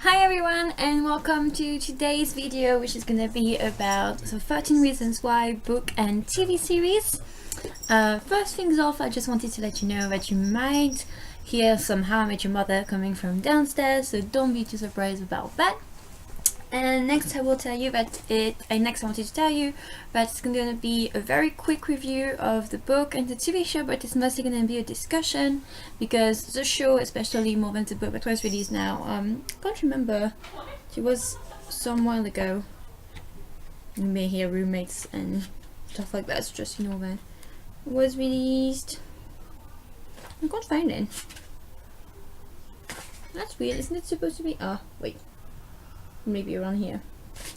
Hi everyone, and welcome to today's video, which is going to be about 13 reasons why book and TV series. First things off, I just wanted to let you know that you might hear some How I Met Your Mother coming from downstairs, so don't be too surprised about that. And next I will tell you that next I wanted to tell you that it's going to be a very quick review of the book and the TV show, but it's mostly going to be a discussion because the show, especially more than the book that was released now, I can't remember, it was some while ago. You may hear roommates and stuff like that, so just when it was released. I can't find it. That's weird, isn't it supposed to be? Wait. Maybe around here.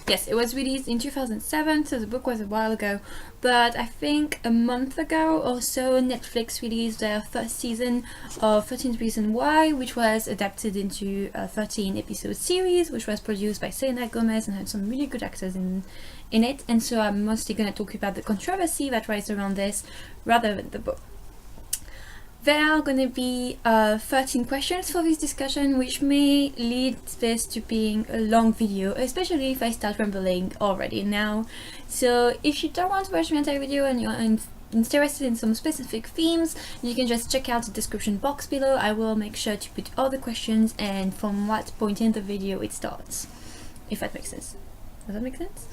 Yes, it was released in 2007, so the book was a while ago, but I think a month ago or so Netflix released their first season of 13 Reasons Why, which was adapted into a 13 episode series, which was produced by Selena Gomez and had some really good actors in it, and so I'm mostly going to talk about the controversy that rises around this rather than the book. There are going to be 13 questions for this discussion, which may lead this to being a long video, especially if I start rambling already now. So if you don't want to watch the entire video and you're interested in some specific themes, you can just check out the description box below. I will make sure to put all the questions and from what point in the video it starts, if that makes sense. Does that make sense?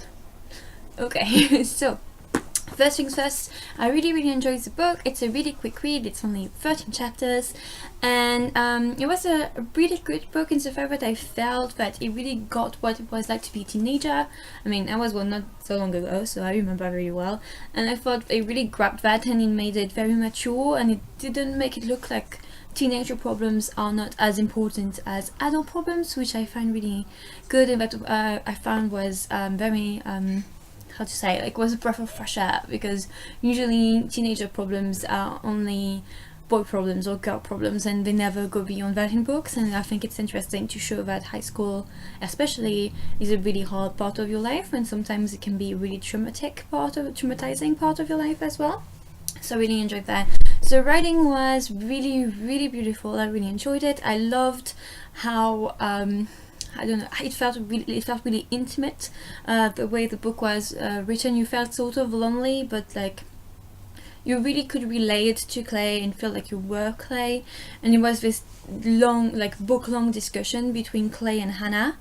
Okay, so first things first, I really enjoyed the book. It's a really quick read, it's only 13 chapters, and it was a really good book in the fact that I felt that it really got what it was like to be a teenager. I mean, I was one not so long ago, so I remember very well, and I thought it really grabbed that and it made it very mature, and it didn't make it look like teenager problems are not as important as adult problems, which I find really good, and that I found was very how to say, like, was a breath of fresh air, because usually teenager problems are only boy problems or girl problems and they never go beyond that in books, and I think it's interesting to show that high school especially is a really hard part of your life, and sometimes it can be a really traumatizing part of your life as well. So I really enjoyed that. So writing was really beautiful. I really enjoyed it. I loved how I don't know, it felt really intimate, the way the book was written. You felt sort of lonely, but like you really could relate to Clay and feel like you were Clay, and it was this long, like book-long discussion between Clay and Hannah.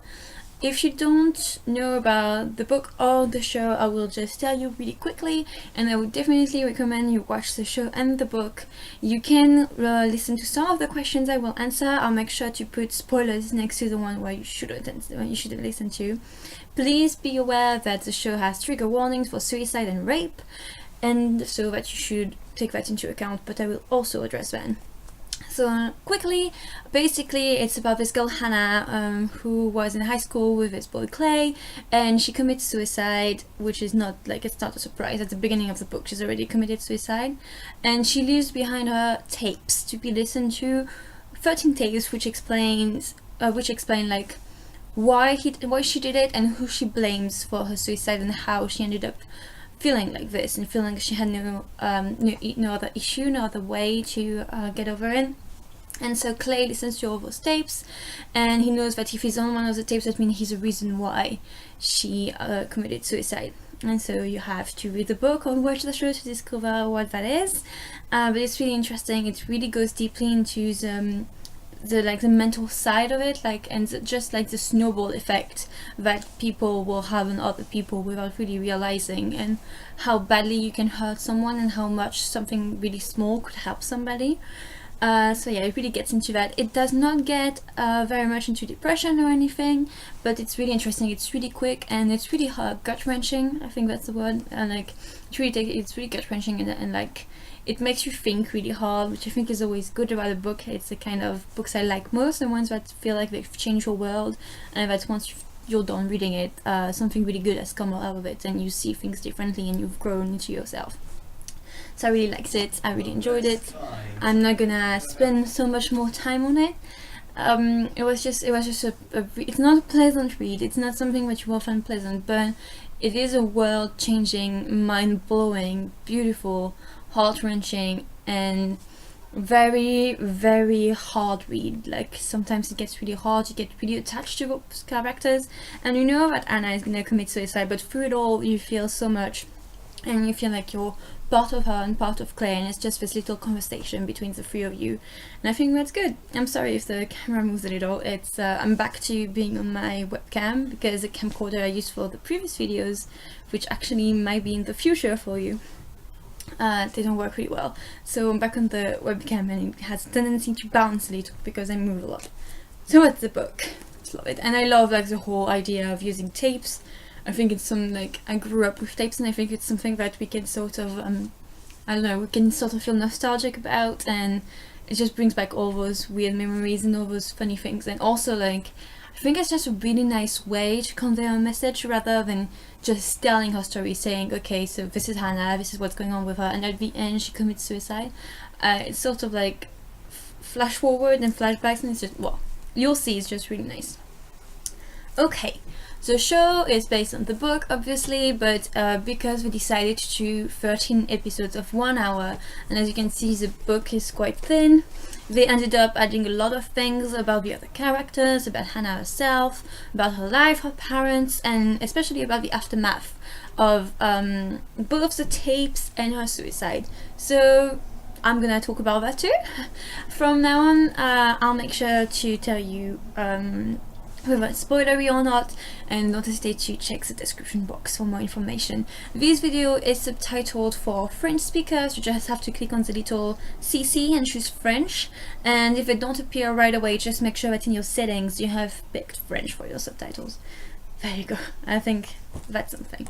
If you don't know about the book or the show, I will just tell you really quickly, and I would definitely recommend you watch the show and the book. You can listen to some of the questions I will answer. I'll make sure to put spoilers next to the one where you shouldn't listen to. Please be aware that the show has trigger warnings for suicide and rape, and so that you should take that into account, but I will also address that. So quickly, basically it's about this girl Hannah, who was in high school with this boy Clay, and she commits suicide, which is not like, it's not a surprise. At the beginning of the book she's already committed suicide, and she leaves behind her tapes to be listened to, 13 tapes which explain like why she did it and who she blames for her suicide and how she ended up feeling like this and feeling she had no other issue, no other way to get over it. And so Clay listens to all those tapes, and he knows that if he's on one of the tapes, that means he's the reason why she committed suicide. And so you have to read the book or watch the show to discover what that is. But it's really interesting. It really goes deeply into the mental side of it, and just like the snowball effect that people will have on other people without really realizing, and how badly you can hurt someone and how much something really small could help somebody. So yeah, it really gets into that. It does not get very much into depression or anything, but it's really interesting. It's really quick, and it's really gut-wrenching. I think that's the word. And like it's really gut-wrenching, and like it makes you think really hard, which I think is always good about a book. It's the kind of books I like most, the ones that feel like they've changed your world, and that once you're done reading it, something really good has come out of it, and you see things differently, and you've grown into yourself. So I really liked it. I really enjoyed it. I'm not gonna spend so much more time on it. It was just it's not a pleasant read. It's not something that you will find pleasant, but it is a world-changing, mind-blowing, beautiful, heart-wrenching, and very, very hard read. Like sometimes it gets really hard, you get really attached to those characters, and you know that Anna is gonna commit suicide, but through it all you feel so much, and you feel like you're part of her and part of Claire, and it's just this little conversation between the three of you, and I think that's good. I'm sorry if the camera moves a little. It's I'm back to being on my webcam because the camcorder I used for the previous videos, which actually might be in the future for you, they don't work really well. So I'm back on the webcam and it has a tendency to bounce a little because I move a lot. So what's the book? I just love it, and I love like the whole idea of using tapes. I think it's some like I grew up with tapes, and I think it's something that we can sort of I don't know, we can sort of feel nostalgic about, and it just brings back all those weird memories and all those funny things. And also like I think it's just a really nice way to convey a message rather than just telling her story, saying okay, so this is Hannah, this is what's going on with her, and at the end she commits suicide. It's sort of like flash forward and flashbacks, and it's just, well, you'll see, it's just really nice. Okay, the show is based on the book, obviously, but because we decided to do 13 episodes of 1 hour, and as you can see the book is quite thin, they ended up adding a lot of things about the other characters, about Hannah herself, about her life, her parents, and especially about the aftermath of both the tapes and her suicide. So I'm gonna talk about that too. From now on, I'll make sure to tell you whether it's spoilery or not, and don't hesitate to check the description box for more information. This video is subtitled for French speakers. You just have to click on the little CC and choose French, and if they don't appear right away, just make sure that in your settings you have picked French for your subtitles. There you go. I think that's something.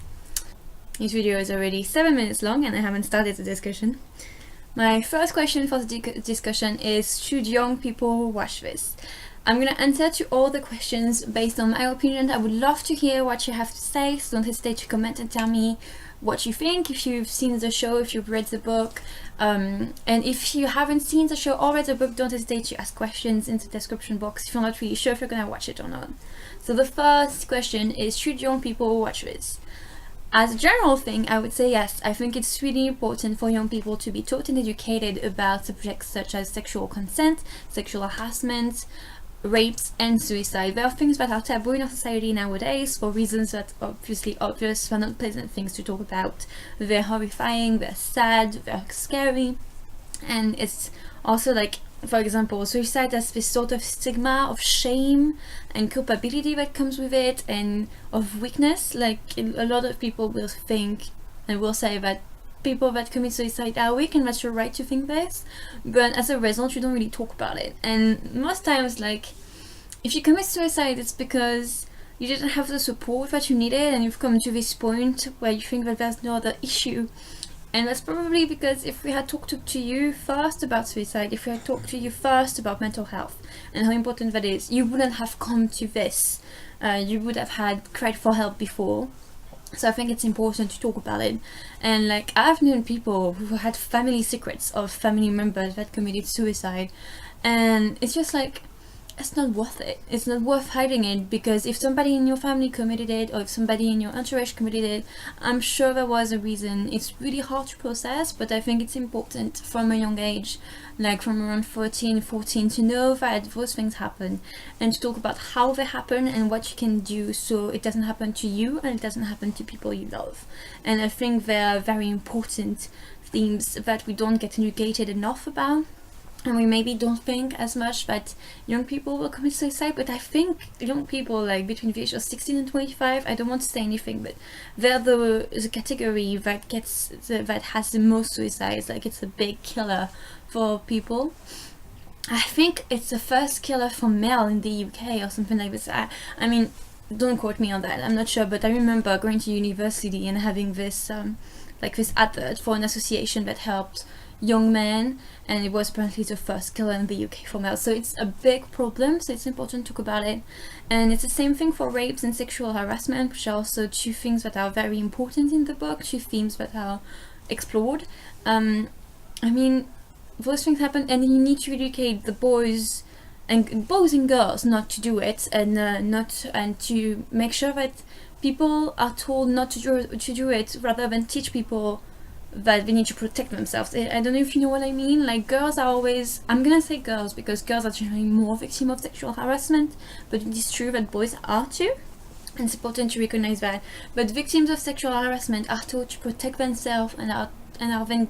This video is already 7 minutes long and I haven't started the discussion. My first question for the discussion is, should young people watch this? I'm gonna answer to all the questions based on my opinion. I would love to hear what you have to say, so don't hesitate to comment and tell me what you think, if you've seen the show, if you've read the book, and if you haven't seen the show or read the book, don't hesitate to ask questions in the description box if you're not really sure if you're gonna watch it or not. So the first question is, should young people watch this? As a general thing, I would say yes. I think it's really important for young people to be taught and educated about subjects such as sexual consent, sexual harassment, rapes and suicide. There are things that are taboo in our society nowadays for reasons that are obviously obvious. They're not pleasant things to talk about. They're horrifying, they're sad, they're scary, and it's also like, for example, suicide has this sort of stigma of shame and culpability that comes with it, and of weakness. Like a lot of people will think and will say that people that commit suicide are weak, and that's your right to think this, but as a result you don't really talk about it. And most times, like, if you commit suicide, it's because you didn't have the support that you needed, and you've come to this point where you think that there's no other issue. And that's probably because if we had talked to you first about suicide, if we had talked to you first about mental health and how important that is, you wouldn't have come to this. You would have had cried for help before. So I think it's important to talk about it. And like, I've known people who had family secrets of family members that committed suicide, and it's just like, it's not worth it. It's not worth hiding it, because if somebody in your family committed it, or if somebody in your entourage committed it, I'm sure there was a reason. It's really hard to process, but I think it's important from a young age, like from around 13, 14, to know that those things happen, and to talk about how they happen and what you can do so it doesn't happen to you and it doesn't happen to people you love. And I think they're very important themes that we don't get educated enough about. And we maybe don't think as much that young people will commit suicide, but I think young people, like between the age of 16 and 25, I don't want to say anything, but they're the category that that has the most suicides. Like, it's a big killer for people. I think it's the first killer for male in the UK or something like this. I mean, don't quote me on that, I'm not sure, but I remember going to university and having this like this advert for an association that helped young men, and it was apparently the first killer in the UK for males. So it's a big problem, so it's important to talk about it. And it's the same thing for rapes and sexual harassment, which are also two things that are very important in the book, two themes that are explored. I mean, those things happen, and you need to educate the boys and girls not to do it, and to make sure that people are told not to do it rather than teach people that they need to protect themselves. I don't know if you know what I mean. Like, girls are always, I'm gonna say girls because girls are generally more victim of sexual harassment, but it is true that boys are too, and it's important to recognize that. But victims of sexual harassment are taught to protect themselves and are then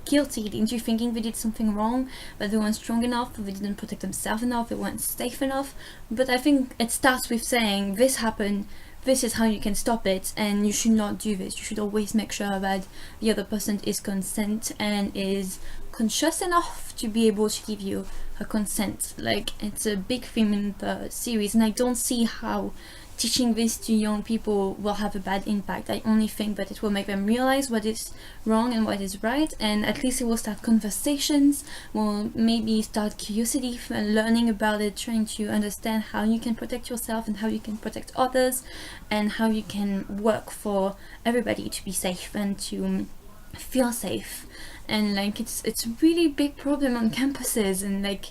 guilty into thinking they did something wrong, that they weren't strong enough, that they didn't protect themselves enough, they weren't safe enough. But I think it starts with saying, this happened, this is how you can stop it, and you should not do this. You should always make sure that the other person is consent and is conscious enough to be able to give you her consent. Like, it's a big theme in the series, and I don't see how teaching this to young people will have a bad impact. I only think that it will make them realize what is wrong and what is right, and at least it will start conversations, will maybe start curiosity and learning about it, trying to understand how you can protect yourself and how you can protect others, and how you can work for everybody to be safe and to feel safe. And like, it's a really big problem on campuses and like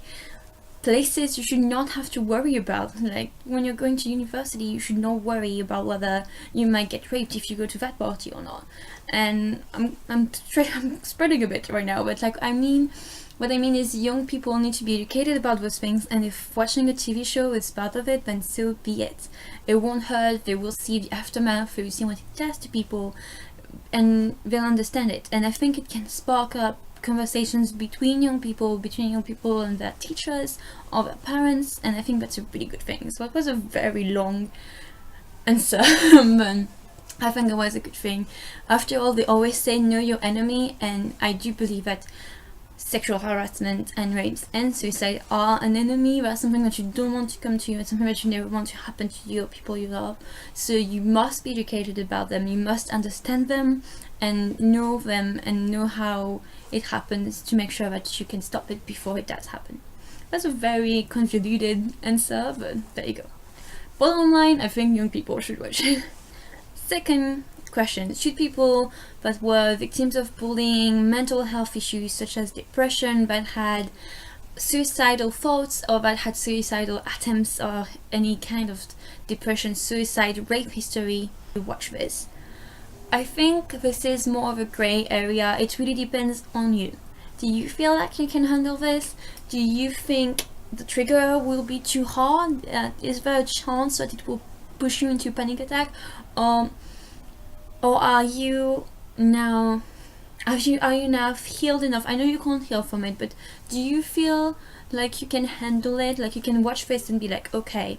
places you should not have to worry about. Like, when you're going to university, you should not worry about whether you might get raped if you go to that party or not. And I'm spreading a bit right now, but like, what I mean is young people need to be educated about those things, and if watching a TV show is part of it, then so be it. It won't hurt, they will see the aftermath, they will see what it does to people, and they'll understand it. And I think it can spark up conversations between young people and their teachers or their parents, and I think that's a really good thing. So it was a very long answer, but I think it was a good thing. After all, they always say know your enemy, and I do believe that sexual harassment and rapes and suicide are an enemy. That's something that you don't want to come to you, it's something that you never want to happen to you or people you love. So you must be educated about them, you must understand them and know them and know how it happens to make sure that you can stop it before it does happen. That's a very convoluted answer, but there you go. Bottom line, I think young people should watch it. Second question, should people that were victims of bullying, mental health issues such as depression, that had suicidal thoughts or that had suicidal attempts or any kind of depression, suicide, rape history, watch this? I think this is more of a grey area. It really depends on you. Do you feel like you can handle this? Do you think the trigger will be too hard? Is there a chance that it will push you into a panic attack? Or are you now healed enough? I know you can't heal from it, but do you feel like you can handle it? Like you can watch this and be like, okay,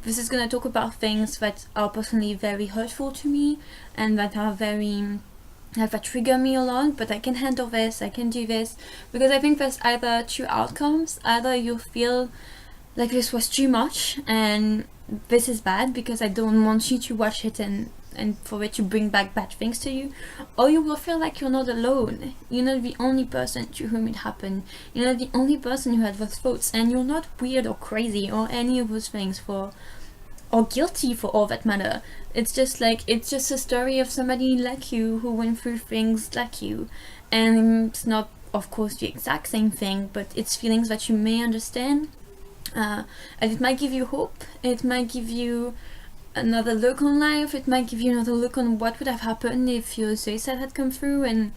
this is gonna talk about things that are personally very hurtful to me and that are that trigger me a lot, but I can handle this, I can do this. Because I think there's either two outcomes. Either you feel like this was too much and this is bad because I don't want you to watch it and for it to bring back bad things to you, or you will feel like you're not alone. You're not the only person to whom it happened. You're not the only person who had those thoughts, and you're not weird or crazy or any of those things or guilty for all that matter. It's just a story of somebody like you who went through things like you, and it's not, of course, the exact same thing, but it's feelings that you may understand, and it might give you hope. It might give you another look on life. It might give you another look on what would have happened if your suicide had come through, and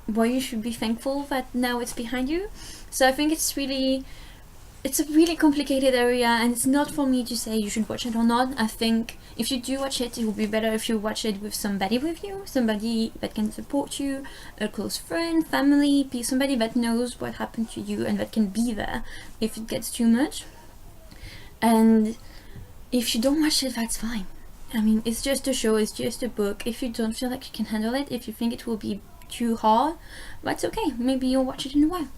why you should be thankful that now it's behind you. So I think it's a really complicated area, and it's not for me to say you should watch it or not. I think if you do watch it, it would be better if you watch it with somebody with you, somebody that can support you, a close friend, family, somebody that knows what happened to you and that can be there if it gets too much. And if you don't watch it, that's fine. I mean, it's just a show, it's just a book. If you don't feel like you can handle it, if you think it will be too hard, that's okay. Maybe you'll watch it in a while.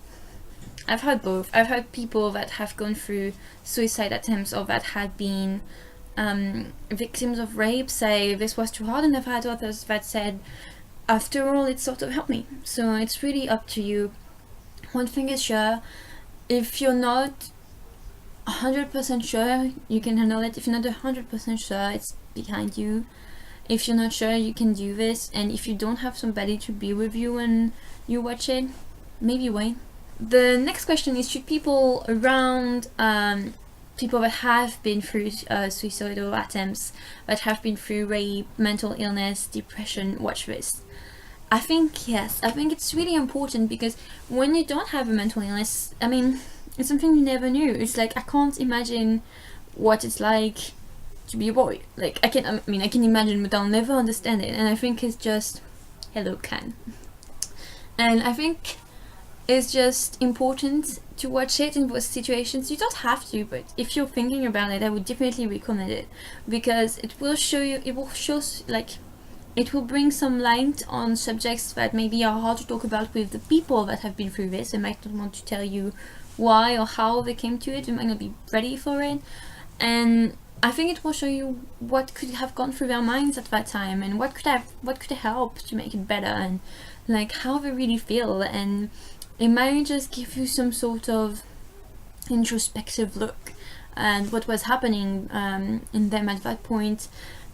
I've heard both. I've heard people that have gone through suicide attempts or that had been victims of rape say this was too hard, and I've had others that said, after all, it sort of helped me. So it's really up to you. One thing is sure, if you're not 100% sure you can handle it, if you're not 100% sure it's behind you, if you're not sure you can do this, and if you don't have somebody to be with you when you watch it, maybe wait. The next question is, should people around people that have been through suicidal attempts, that have been through rape, mental illness, depression, watch this? I think, yes, I think it's really important, because when you don't have a mental illness, I mean, it's something you never knew. It's like, I can't imagine what it's like to be a boy. Like, I can imagine, but I'll never understand it. And I think it's just, hello, Can. And I think it's just important to watch it in those situations. You don't have to, but if you're thinking about it, I would definitely recommend it, because it will show you, it will bring some light on subjects that maybe are hard to talk about with the people that have been through this. They might not want to tell you why or how they came to it. They might not be ready for it. And I think it will show you what could have gone through their minds at that time, and what could help to make it better, and like how they really feel. And it might just give you some sort of introspective look at what was happening in them at that point.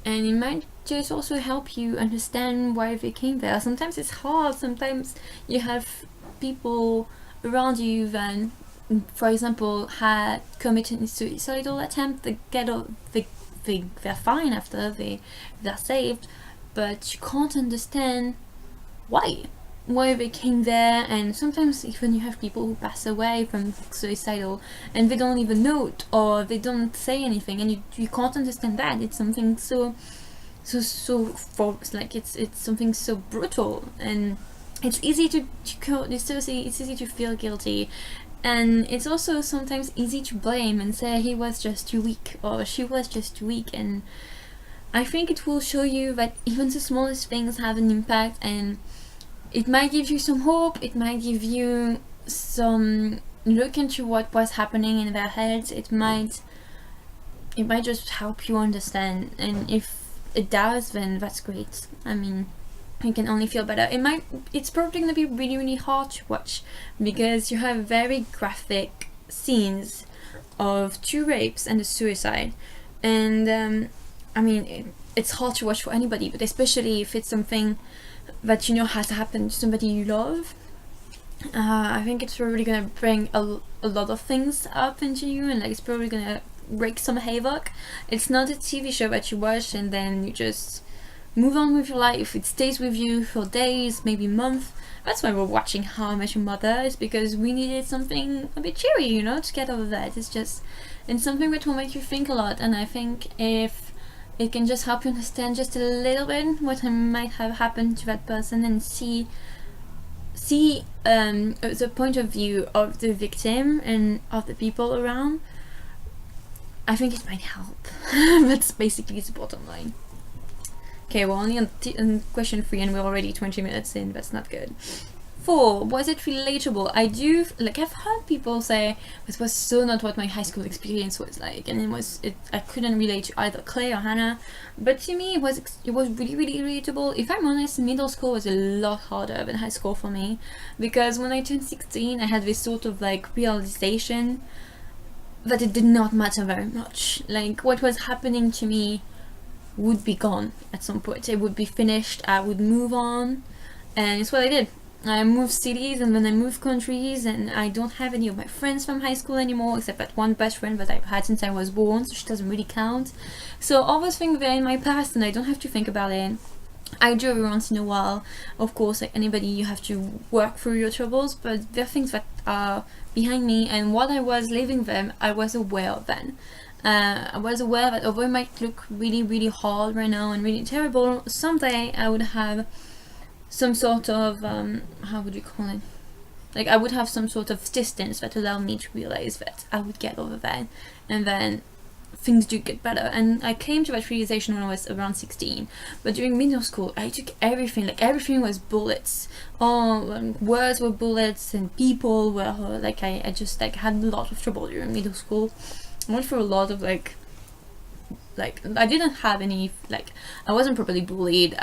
And it might just also help you understand why they came there. Sometimes it's hard. Sometimes you have people around you that, for example, had committed a suicidal attempt. They're fine after they're saved, but you can't understand why they came there. And sometimes even you have people who pass away from suicidal and they don't even know it, or they don't say anything, and you can't understand that. It's something so like it's something so brutal, and it's easy it's easy to feel guilty. And it's also sometimes easy to blame and say he was just too weak, or she was just too weak. And I think it will show you that even the smallest things have an impact, and it might give you some hope. It might give you some look into what was happening in their heads. It might just help you understand. And if it does, then that's great. I mean, you can only feel better. It's probably going to be really, really hard to watch, because you have very graphic scenes of 2 rapes and a suicide. And I mean, it's hard to watch for anybody, but especially if it's something that you know has happened to somebody you love. I think it's probably going to bring a lot of things up into you, and like it's probably going to wreak some havoc. It's not a TV show that you watch and then you just move on with your life. It stays with you for days, maybe months. That's why we're watching How I Met Your Mother, is because we needed something a bit cheery, you know, to get over that. It's something that will make you think a lot. And I think if it can just help you understand just a little bit what might have happened to that person, and see the point of view of the victim and of the people around, I think it might help. That's basically the bottom line. Okay, we're only on question 3 and we're already 20 minutes in. That's not good. 4, was it relatable? I've heard people say this was so not what my high school experience was like, and I couldn't relate to either Clay or Hannah. But to me, it was really, really relatable. If I'm honest, middle school was a lot harder than high school for me, because when I turned 16, I had this sort of like realization that it did not matter very much. Like, what was happening to me would be gone at some point. It would be finished. I would move on, and it's what I did. I moved cities, and then I moved countries, and I don't have any of my friends from high school anymore, except that one best friend that I've had since I was born, so she doesn't really count. So all those things are in my past, and I don't have to think about it. I do every once in a while. Of course, like anybody, you have to work through your troubles, but there are things that are behind me, and while I was living them, I was aware of them. I was aware that although it might look really, really hard right now and really terrible, someday I would have some sort of, how would you call it? Like, I would have some sort of distance that allowed me to realize that I would get over that, and then things do get better. And I came to that realization when I was around 16. But during middle school, I took everything, like everything was bullets. Words were bullets, and people were like, I just like had a lot of trouble during middle school. I went through a lot of like I didn't have any, like, I wasn't properly bullied.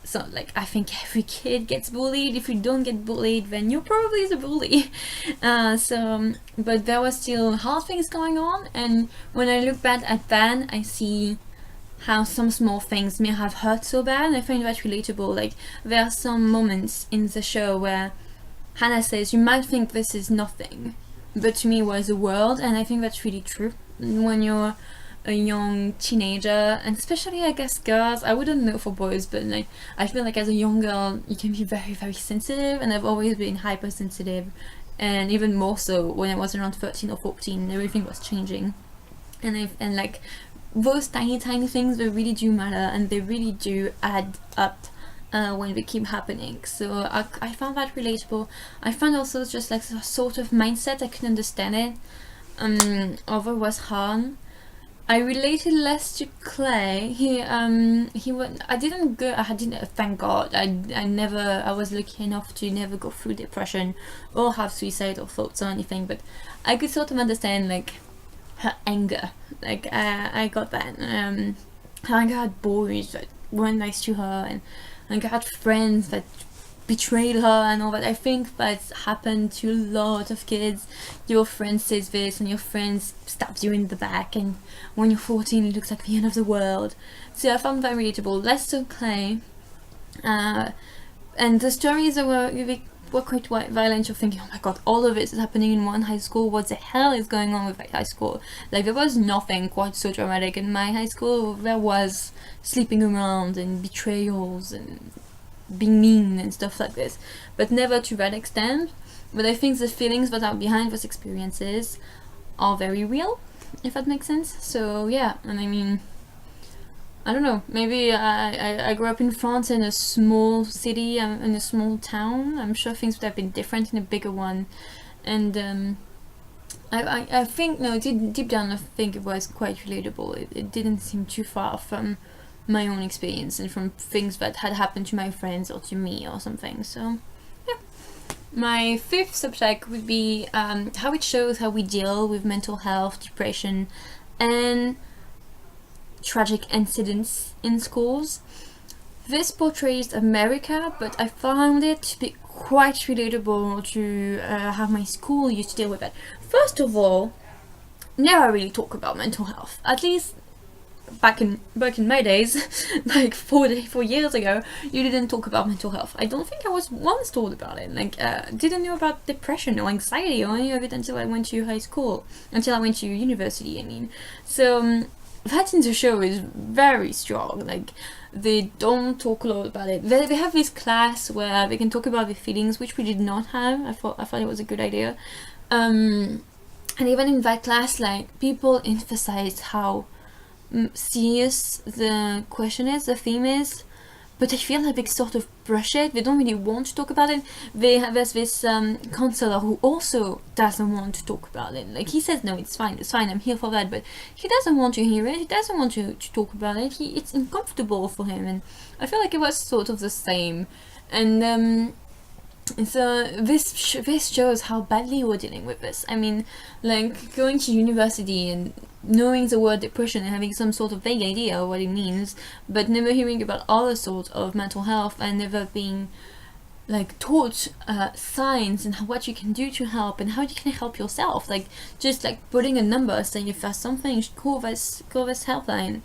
So like, I think every kid gets bullied. If you don't get bullied, then you're probably the bully. But there was still hard things going on, and when I look back at that, I see how some small things may have hurt so bad. I find that relatable. Like, there are some moments in the show where Hannah says, you might think this is nothing, but to me it was a world, and I think that's really true. When you're a young teenager, and especially I guess girls, I wouldn't know for boys, but like I feel like as a young girl you can be very, very sensitive, and I've always been hypersensitive, and even more so when I was around 13 or 14. Everything was changing, and like those tiny things, they really do matter, and they really do add up when they keep happening. So I found that relatable. I found also just like a sort of mindset, I couldn't understand it. Over was hard. I related less to Clay. He went. I didn't go. I didn't. Thank God. I never. I was lucky enough to never go through depression or have suicidal thoughts or anything. But I could sort of understand like her anger. Like I got that. Her anger had boys that weren't nice to her, and I had friends that betrayed her and all that. I think that's happened to a lot of kids. Your friend says this and your friend stabs you in the back, and when you're 14 it looks like the end of the world. So I found that relatable. Less so Clay. And the stories that were quite violent. You're thinking, oh my god, all of it is happening in one high school. What the hell is going on with that high school? Like, there was nothing quite so dramatic in my high school. There was sleeping around and betrayals and being mean and stuff like this, but never to that extent. But I think the feelings that are behind those experiences are very real, if that makes sense. So yeah, and I mean, I don't know, maybe I grew up in France, in a small city, in a small town. I'm sure things would have been different in a bigger one, and I think, no, deep down I think it was quite relatable. It didn't seem too far from my own experience and from things that had happened to my friends or to me or something. So yeah. My fifth subject would be how it shows how we deal with mental health, depression, and tragic incidents in schools. This portrays America, but I found it to be quite relatable to how my school used to deal with it. First of all, never really talk about mental health. At least back in my days, like 4 years ago, you didn't talk about mental health. I don't think I was once told about it. Like, didn't know about depression or anxiety or any of it until I went to high school, until I went to university, I mean. So that in the show is very strong. Like, they don't talk a lot about it. They have this class where they can talk about their feelings, which we did not have. I thought it was a good idea. And even in that class, like, people emphasized how serious the question is, the theme is, but I feel like they sort of brush it. They don't really want to talk about it. There's this counselor who also doesn't want to talk about it. Like, he says, no, it's fine, I'm here for that, but he doesn't want to hear it. He doesn't want to talk about it. It's uncomfortable for him, and I feel like it was sort of the same. And so this shows how badly we're dealing with this. I mean, like, going to university and knowing the word depression and having some sort of vague idea of what it means, but never hearing about other sorts of mental health, and never being like taught signs and what you can do to help and how you can help yourself. Like, just like putting a number saying if there's something, call this helpline.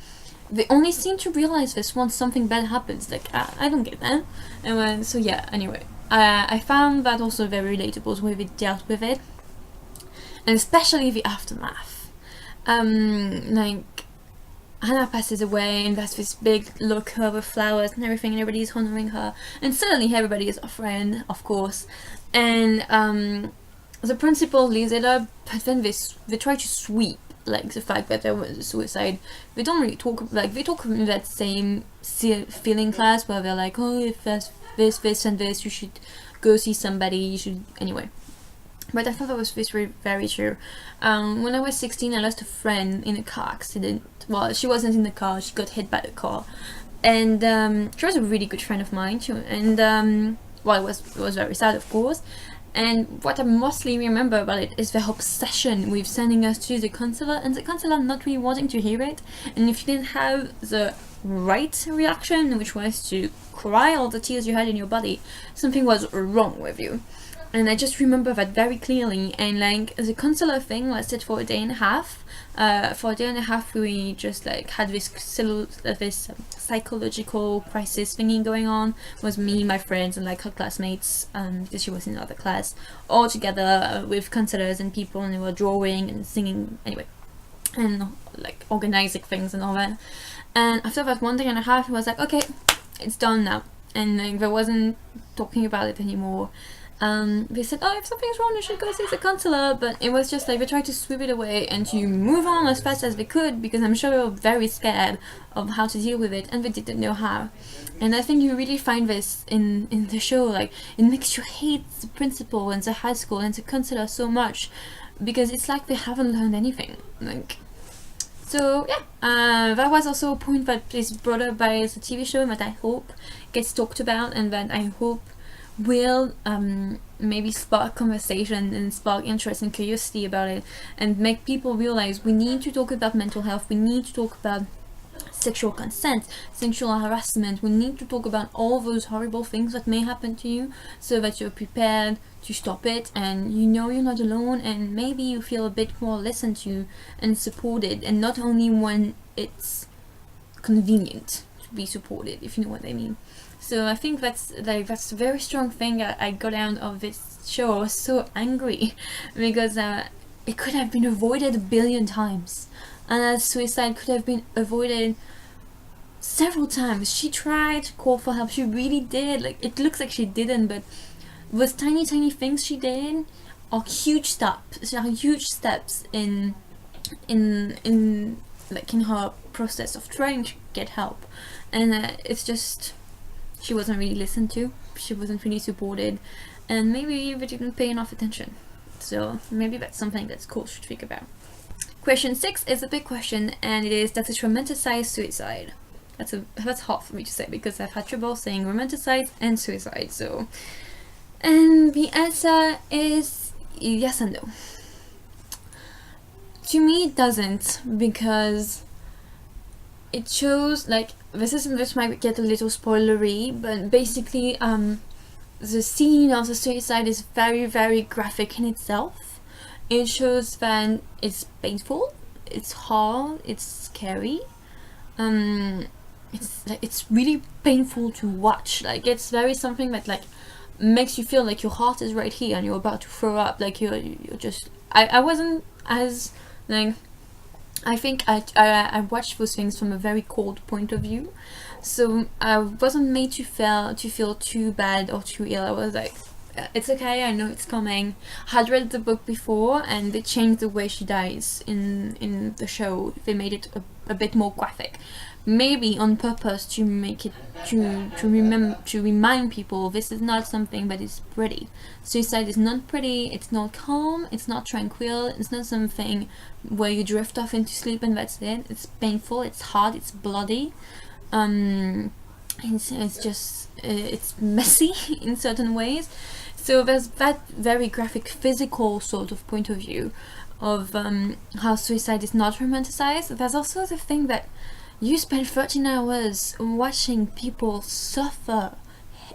They only seem to realize this once something bad happens. Like, I don't get that. And so yeah, anyway, I found that also very relatable the way they dealt with it, and especially the aftermath. Like, Hannah passes away, and there's this big locker with flowers and everything, and everybody's honoring her, and suddenly everybody is a friend, of course, and the principal leaves it up, but then they try to sweep like the fact that there was a suicide. They don't really talk, like, they talk in that same feeling class where they're like, oh, if there's this and this, you should go see somebody, you should, anyway. But I thought that was very true. When I was 16, I lost a friend in a car accident. Well, she wasn't in the car, she got hit by the car. And she was a really good friend of mine too. And well, it was very sad, of course. And what I mostly remember about it is their obsession with sending us to the counselor, and the counselor not really wanting to hear it. And if you didn't have the right reaction, which was to cry all the tears you had in your body, something was wrong with you. And I just remember that very clearly. And like, the counselor thing lasted for a day and a half. For a day and a half, we just like had this psychological crisis thingy going on. It was me, my friends, and like her classmates, because she was in another class, all together with counselors and people, and they were drawing and singing. Anyway, and like organizing things and all that. And after about 1 day and a half, he was like, okay, it's done now, and like there wasn't talking about it anymore. They said, oh, if something's wrong you should go see the counselor, but it was just like they tried to sweep it away and to move on as fast as they could, because I'm sure they were very scared of how to deal with it, and they didn't know how. And I think you really find this in the show. Like, it makes you hate the principal and the high school and the counselor so much, because it's like they haven't learned anything. Like, so yeah, that was also a point that is brought up by the TV show that I hope gets talked about, and that I hope will maybe spark conversation and spark interest and curiosity about it, and make people realize we need to talk about mental health, we need to talk about sexual consent, sexual harassment, we need to talk about all those horrible things that may happen to you, so that you're prepared to stop it, and you know you're not alone, and maybe you feel a bit more listened to and supported, and not only when it's convenient to be supported, if you know what I mean. So I think that's a very strong thing I got out of this show. I was so angry because it could have been avoided 1 billion times, and suicide could have been avoided several times. She tried to call for help, she really did. Like, it looks like she didn't, but those tiny things she did are huge steps in her process of trying to get help. And it's just, she wasn't really listened to, she wasn't really supported, and maybe they didn't pay enough attention. So maybe that's something that's cool to think about. Question 6 is a big question, and it is, does it romanticize suicide? That's hard for me to say, because I've had trouble saying romanticize and suicide. So, and the answer is yes and no. To me it doesn't, because it shows, like, this might get a little spoilery, but basically the scene of the suicide is very graphic in itself. It shows that it's painful, it's hard, it's scary, it's really painful to watch. Like, it's very something that like makes you feel like your heart is right here and you're about to throw up. Like, you're just, I wasn't as, like, I think I watched those things from a very cold point of view, so I wasn't made to feel too bad or too ill. I was like, it's okay, I know it's coming. I had read the book before, and they changed the way she dies in the show. They made it a bit more graphic, maybe on purpose to make it to remind people this is not something that is pretty. Suicide is not pretty, it's not calm, it's not tranquil, it's not something where you drift off into sleep and that's it. It's painful, it's hard, it's bloody, it's just it's messy in certain ways. So there's that very graphic physical sort of point of view of how suicide is not romanticized. There's also the thing that you spend 13 hours watching people suffer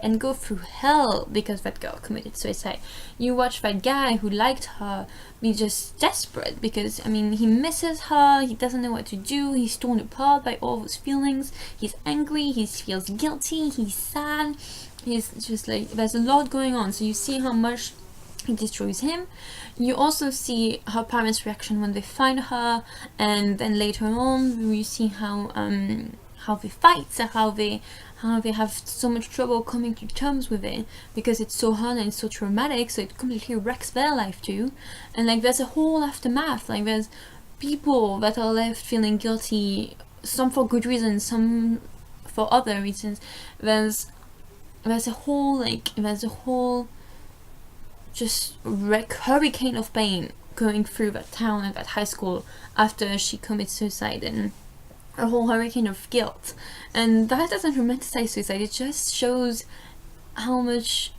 and go through hell because that girl committed suicide. You watch that guy who liked her be just desperate because, I mean, he misses her, he doesn't know what to do, he's torn apart by all those feelings, he's angry, he feels guilty, he's sad, he's just like, there's a lot going on. So you see how much it destroys him. You also see her parents' reaction when they find her, and then later on you see how they fight, how they have so much trouble coming to terms with it because it's so hard and it's so traumatic, so it completely wrecks their life too. And like, there's a whole aftermath. Like, there's people that are left feeling guilty, some for good reasons, some for other reasons. There's a whole just hurricane of pain going through that town and that high school after she commits suicide, and a whole hurricane of guilt. And that doesn't romanticize suicide, it just shows how much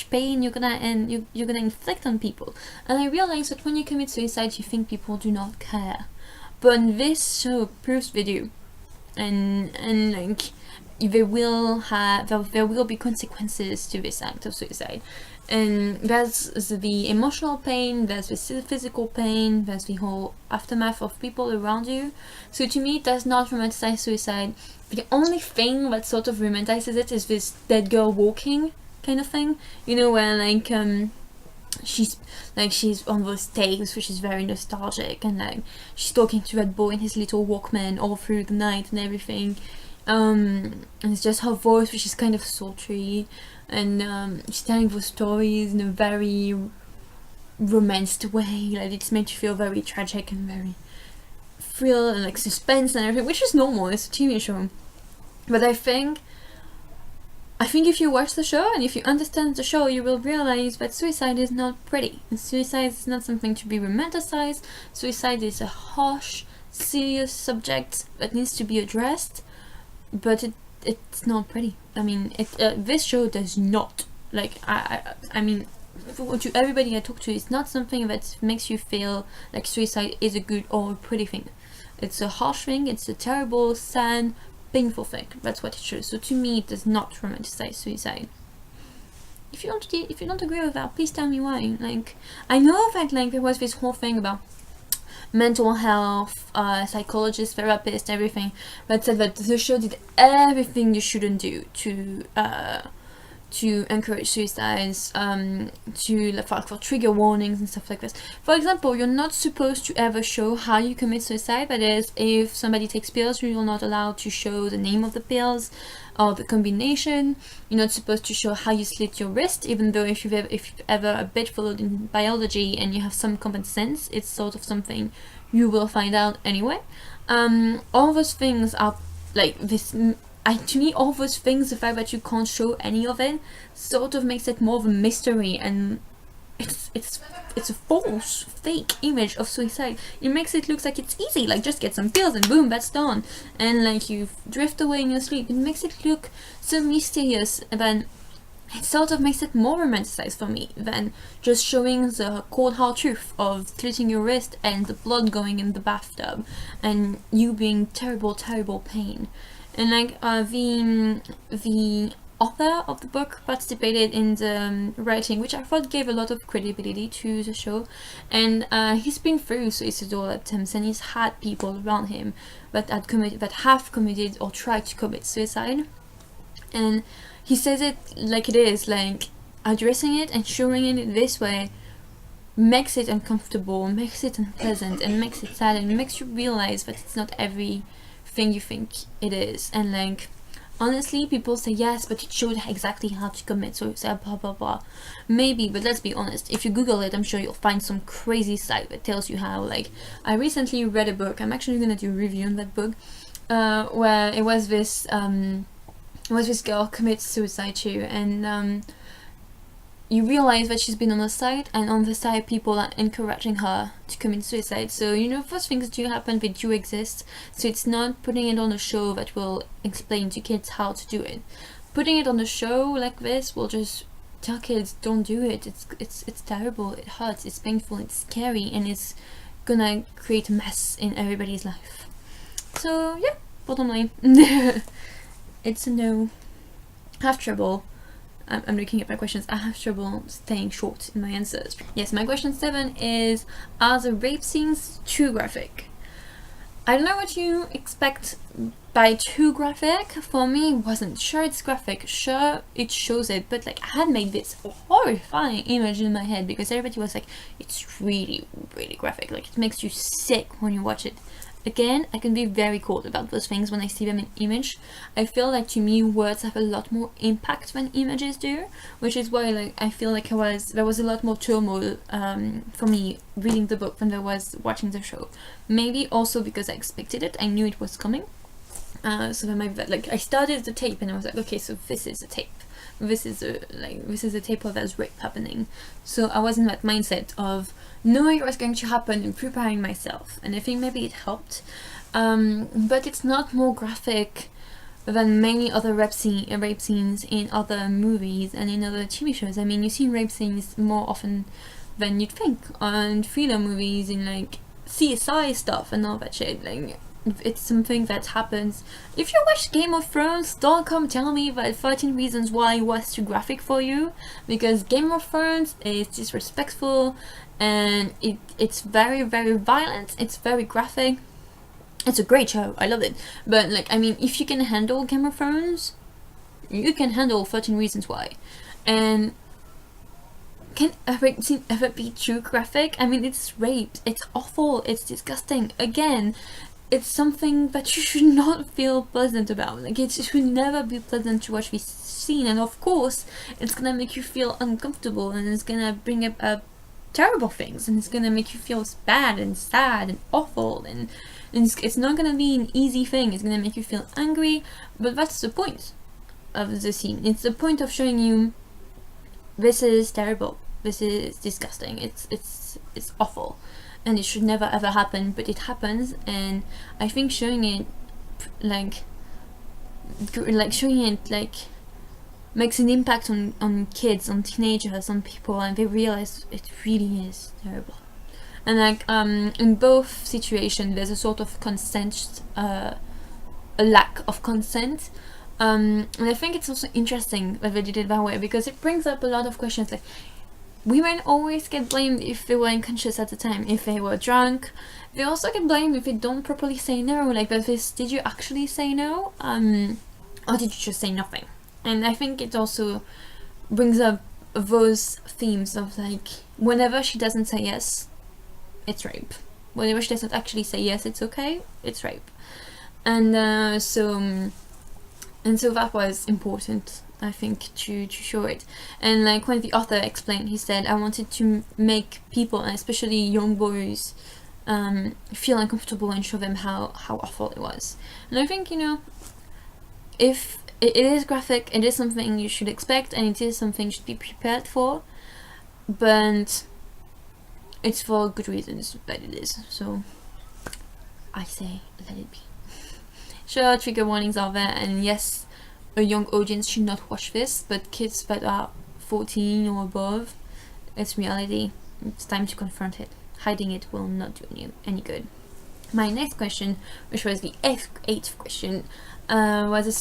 pain you're gonna inflict on people. And I realize that when you commit suicide you think people do not care, but this show proves they do, and like, there will be consequences to this act of suicide. And there's the emotional pain, there's the physical pain, there's the whole aftermath of people around you. So to me, it does not romanticize suicide. The only thing that sort of romanticizes it is this dead girl walking kind of thing, you know, where like she's on those tapes, which is very nostalgic, and like she's talking to that boy in his little Walkman all through the night and everything. And it's just her voice, which is kind of sultry, and she's telling those stories in a very romanced way. Like it's made you feel very tragic and very thrill and like suspense and everything, which is normal. It's a TV show, but I think if you watch the show and if you understand the show, you will realize that suicide is not pretty. And suicide is not something to be romanticized. Suicide is a harsh, serious subject that needs to be addressed, but it's not pretty. I mean, this show does not, like, I mean, to everybody I talk to, it's not something that makes you feel like suicide is a good or a pretty thing. It's a harsh thing, it's a terrible, sad, painful thing. That's what it shows. So to me, it does not romanticize suicide. If you don't agree with that, please tell me why. Like, I know that like there was this whole thing about mental health, psychologists, therapists, everything, that said that the show did everything you shouldn't do to encourage suicides, for trigger warnings and stuff like this. For example, you're not supposed to ever show how you commit suicide. That is, if somebody takes pills, you're not allowed to show the name of the pills or the combination. You're not supposed to show how you slit your wrist, even though if you've ever a bit followed in biology and you have some common sense, it's sort of something you will find out anyway. All those things are like this. To me, all those things, the fact that you can't show any of it, sort of makes it more of a mystery, and it's a false, fake image of suicide. It makes it look like it's easy, like just get some pills and boom, that's done, and like you drift away in your sleep. It makes it look so mysterious, and then it sort of makes it more romanticized for me than just showing the cold hard truth of slitting your wrist and the blood going in the bathtub and you being terrible pain. And like the author of the book participated in the writing, which I thought gave a lot of credibility to the show. And he's been through suicidal attempts, and he's had people around him that have committed or tried to commit suicide. And he says it like it is, like addressing it and showing it this way makes it uncomfortable, makes it unpleasant, and makes it sad, and makes you realize that it's not every thing you think it is. And like honestly, people say yes, but it showed exactly how to commit suicide, blah blah blah. Maybe, but let's be honest, if you google it, I'm sure you'll find some crazy site that tells you how. Like, I recently read a book, I'm actually gonna do a review on that book, where it was this girl commits suicide too, and you realize that she's been on the side, and on the side people are encouraging her to commit suicide. So you know, those things do happen, they do exist. So it's not putting it on a show that will explain to kids how to do it. Putting it on a show like this will just tell kids, don't do it. It's terrible, it hurts, it's painful, it's scary, and it's gonna create a mess in everybody's life. So yeah, bottom line, it's a no. I have trouble. I'm looking at my questions. I have trouble staying short in my answers. Yes, my question 7 is, are the rape scenes too graphic? I don't know what you expect by too graphic. For me, it wasn't. Sure, it's graphic. Sure, it shows it. But like, I had made this horrifying image in my head because everybody was like, it's really, really graphic. Like, it makes you sick when you watch it. Again, I can be very cold about those things when I see them in image. I feel like, to me, words have a lot more impact than images do, which is why like I feel like there was a lot more turmoil for me reading the book than there was watching the show. Maybe also because I expected it, I knew it was coming. So then like I started the tape and I was like, okay, so this is the tape. This is a tape of there's rape happening. So I was in that mindset of knowing what's going to happen and preparing myself, and I think maybe it helped. But it's not more graphic than many other rape scenes in other movies and in other TV shows. I mean, you see rape scenes more often than you'd think on thriller movies, in like CSI stuff and all that shit. Like, it's something that happens. If you watch Game of Thrones, don't come tell me that 13 Reasons Why was too graphic for you, because Game of Thrones is disrespectful and it's very, very violent, it's very graphic. It's a great show, I love it. But like, I mean, if you can handle Game of Thrones, you can handle 13 Reasons Why. And can a rape scene ever be too graphic? I mean, it's rape, it's awful, it's disgusting. Again, it's something that you should not feel pleasant about. Like, it should never be pleasant to watch this scene, and of course it's gonna make you feel uncomfortable, and it's gonna bring up terrible things, and it's gonna make you feel bad and sad and awful, and it's not gonna be an easy thing. It's gonna make you feel angry, but that's the point of the scene. It's the point of showing you this is terrible, this is disgusting, it's awful, and it should never ever happen, but it happens. And I think showing it like showing it like makes an impact on kids, on teenagers, on people, and they realize it really is terrible. And like in both situations there's a sort of consent, a lack of consent. And I think it's also interesting that they did it that way, because it brings up a lot of questions. Like, women always get blamed if they were unconscious at the time, if they were drunk. They also get blamed if they don't properly say no, like this, did you actually say no? Or did you just say nothing? And I think it also brings up those themes of like, whenever she doesn't say yes, it's rape. Whenever she doesn't actually say yes, it's okay, it's rape. And so that was important, I think, to show it. And like when the author explained, he said, I wanted to make people, and especially young boys, feel uncomfortable and show them how awful it was. And I think, you know, if it is graphic, it is something you should expect, and it is something you should be prepared for, but it's for good reasons that it is. So I say let it be. Sure, trigger warnings are there, and yes, a young audience should not watch this, but kids that are 14 or above, it's reality. It's time to confront it. Hiding it will not do you any good. My next question, which was the eighth question, was the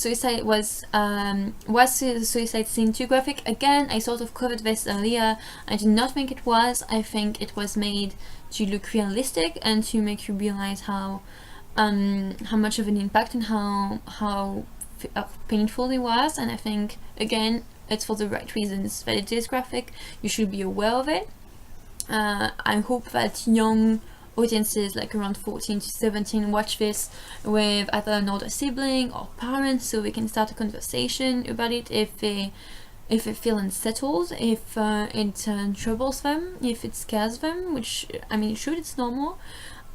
suicide scene too graphic? Again, I sort of covered this earlier. I do not think it was. I think it was made to look realistic and to make you realize how much of an impact and how painful it was. And I think, again, it's for the right reasons that it is graphic. You should be aware of it. I hope that young audiences, like around 14 to 17, watch this with either an older sibling or parents, so we can start a conversation about it if they feel unsettled, if it troubles them, if it scares them, which, I mean, it should, it's normal.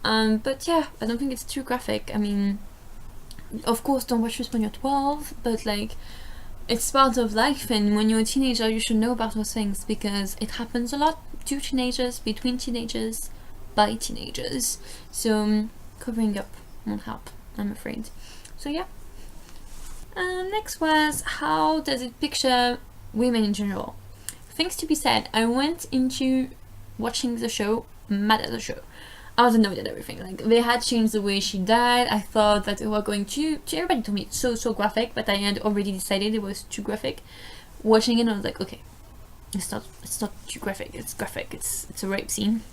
But yeah, I don't think it's too graphic. I mean, of course, don't watch this when you're 12, but like, it's part of life, and when you're a teenager you should know about those things, because it happens a lot to teenagers, between teenagers, by teenagers. So covering up won't help, I'm afraid. So yeah. Next was, how does it picture women in general? Things to be said. I went into watching the show mad at the show. I was annoyed at everything. Like, they had changed the way she died. I thought that they were going to everybody told me it's so graphic, but I had already decided it was too graphic. Watching it, I was like, okay, it's not too graphic, it's graphic, it's a rape scene.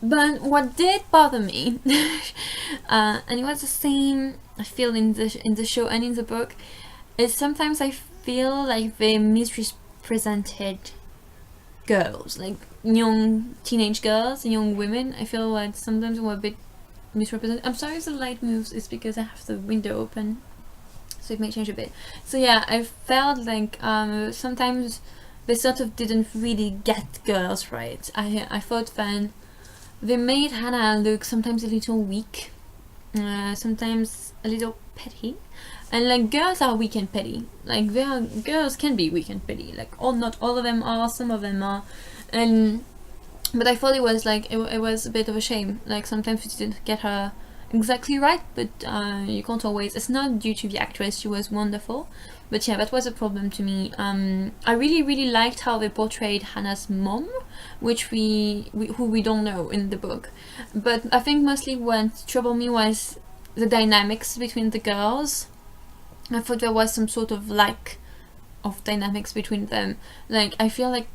But what did bother me, and it was the same I feel in the show and in the book, is sometimes I feel like they misrepresented girls, like young teenage girls, young women. I feel like sometimes we're a bit misrepresented. I'm sorry if the light moves, it's because I have the window open, so it may change a bit. So yeah, I felt like sometimes they sort of didn't really get girls right. I thought that they made Hannah look sometimes a little weak, sometimes a little petty, and like, girls are weak and petty. Like, girls can be weak and petty. Like, not all of them are, some of them are, but I thought it was like it was a bit of a shame. Like, sometimes we didn't get her exactly right, but you can't always. It's not due to the actress; she was wonderful. But yeah, that was a problem to me. I really liked how they portrayed Hannah's mom, which who we don't know in the book. But I think mostly what troubled me was the dynamics between the girls. I thought there was some sort of lack of dynamics between them. Like, I feel like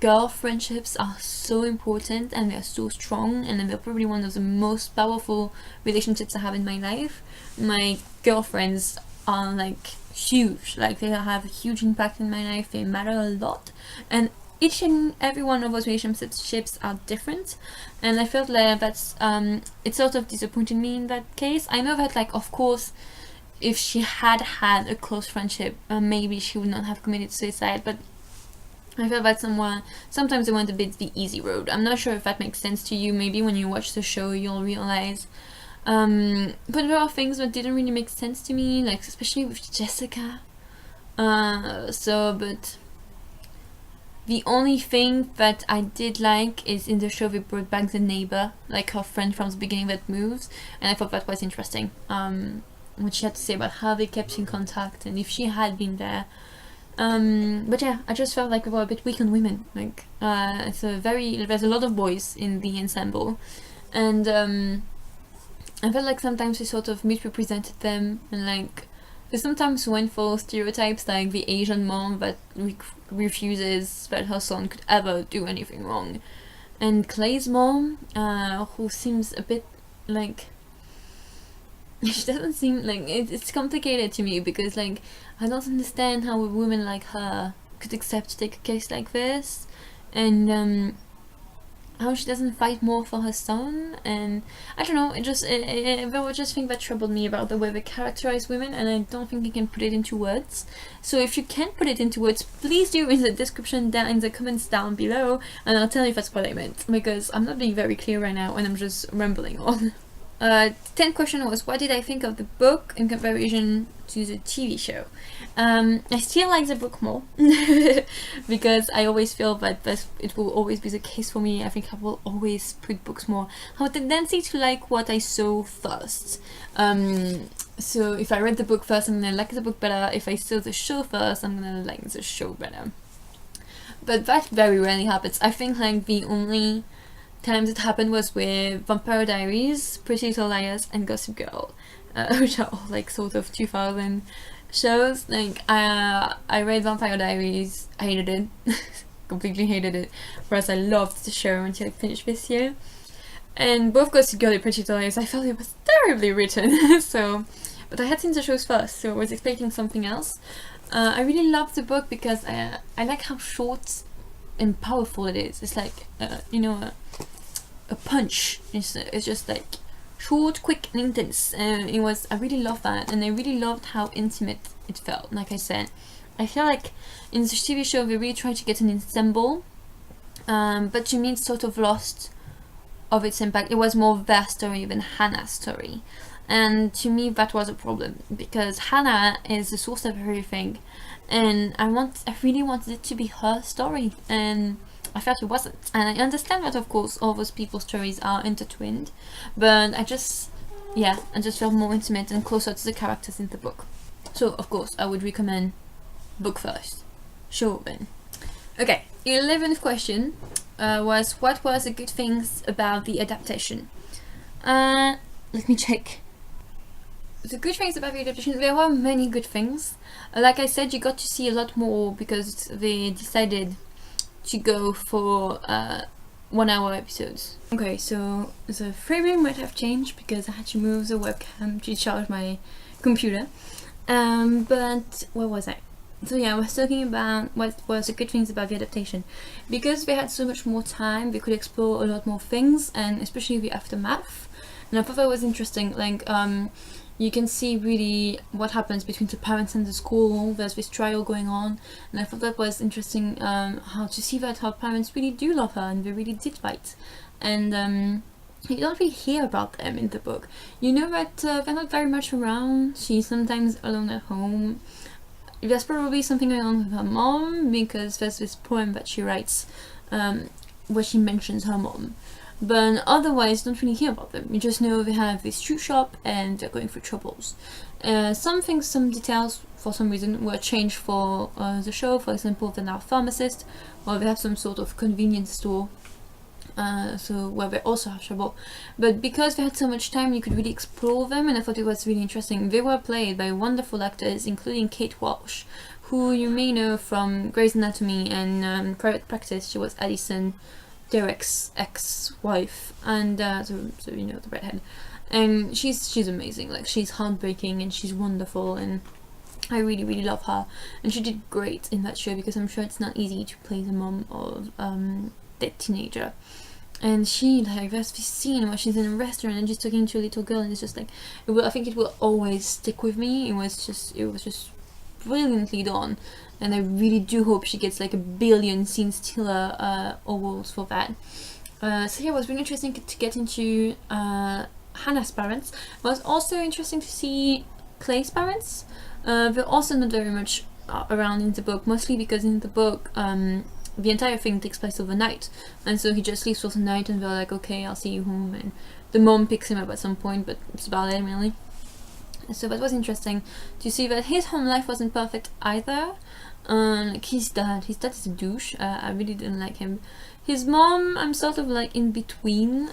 girl friendships are so important, and they're so strong, and they're probably one of the most powerful relationships I have in my life. My girlfriends are like huge, like they have a huge impact in my life, they matter a lot, and each and every one of those relationships are different, and I felt like that's it sort of disappointed me in that case. I know that, like, of course, if she had had a close friendship, maybe she would not have committed suicide, but I feel that sometimes they went a bit the easy road. I'm not sure if that makes sense to you. Maybe when you watch the show you'll realize. But there are things that didn't really make sense to me, like especially with Jessica. But the only thing that I did like is in the show they brought back the neighbor, like her friend from the beginning that moves, and I thought that was interesting. What she had to say about how they kept in contact and if she had been there. But yeah, I just felt like we were a bit weak on women. Like, there's a lot of boys in the ensemble, and I felt like sometimes we sort of misrepresented them, and like they sometimes went for stereotypes, like the Asian mom that refuses that her son could ever do anything wrong, and Clay's mom, who seems a bit like, she doesn't seem like, it's complicated to me, because like I don't understand how a woman like her could accept to take a case like this, and how she doesn't fight more for her son. And I don't know, there was just things that troubled me about the way they characterize women, and I don't think I can put it into words. So if you can put it into words, please do in the description down in the comments down below, and I'll tell you if that's what I meant, because I'm not being very clear right now and I'm just rambling on. 10th question was, what did I think of the book in comparison to the TV show? I still like the book more because I always feel that it will always be the case for me. I think I will always put books more. I have a tendency to like what I saw first. So if I read the book first, I'm gonna like the book better. If I saw the show first, I'm gonna like the show better. But that very rarely happens. I think like the only times it happened was with Vampire Diaries, Pretty Little Liars, and Gossip Girl, which are all like sort of 2000 shows. Like I read Vampire Diaries, I hated it, completely hated it, whereas I loved the show until it finished this year. And both Gossip Girl and Pretty Little Liars, I felt it was terribly written. But I had seen the shows first, so I was expecting something else. I really loved the book because I like how short and powerful it is. It's like a punch. It's just like short, quick, and intense. I really loved that, and I really loved how intimate it felt. Like I said, I feel like in the TV show they really tried to get an ensemble, but to me it sort of lost of its impact. It was more their story than Hannah's story, and to me that was a problem, because Hannah is the source of everything, and I really wanted it to be her story, and I felt it wasn't. And I understand that of course all those people's stories are intertwined, but I just felt more intimate and closer to the characters in the book. So of course I would recommend book first, show then. Okay, 11th question was, what was the good things about the adaptation? Let me check. The good things about the adaptation, there were many good things. Like I said, you got to see a lot more because they decided to go for 1 hour episodes. Okay, so the framing might have changed because I had to move the webcam to charge my computer. But where was I? So yeah, I was talking about what was the good things about the adaptation. Because they had so much more time, they could explore a lot more things, and especially the aftermath. And I thought that was interesting. Like, you can see really what happens between the parents and the school. There's this trial going on, and I thought that was interesting, how to see that how parents really do love her and they really did fight. And you don't really hear about them in the book. You know that they're not very much around. She's sometimes alone at home. There's probably something going on with her mom, because there's this poem that she writes where she mentions her mom. But otherwise, don't really hear about them. You just know they have this shoe shop and they're going through troubles. Some details, for some reason, were changed for the show. For example, they're now a pharmacist, or they have some sort of convenience store, so where they also have trouble. But because they had so much time, you could really explore them, and I thought it was really interesting. They were played by wonderful actors, including Kate Walsh, who you may know from Grey's Anatomy and Private Practice. She was Alison, Derek's ex-wife, and so you know, the redhead, and she's amazing. Like, she's heartbreaking and she's wonderful, and I really, really love her, and she did great in that show, because I'm sure it's not easy to play the mom of that teenager. And she, like, there's this scene where she's in a restaurant and she's talking to a little girl, and it's just like, I think it will always stick with me. It was just brilliantly done, and I really do hope she gets like a billion scene stealer awards for that. So yeah, it was really interesting to get into Hannah's parents. It was also interesting to see Clay's parents. They're also not very much around in the book, mostly because in the book the entire thing takes place overnight, and so he just leaves for the night, and they're like, okay, I'll see you home, and the mom picks him up at some point, but it's about it really. So that was interesting to see that his home life wasn't perfect either. Like his dad is a douche. I really didn't like him. His mom, I'm sort of like in between.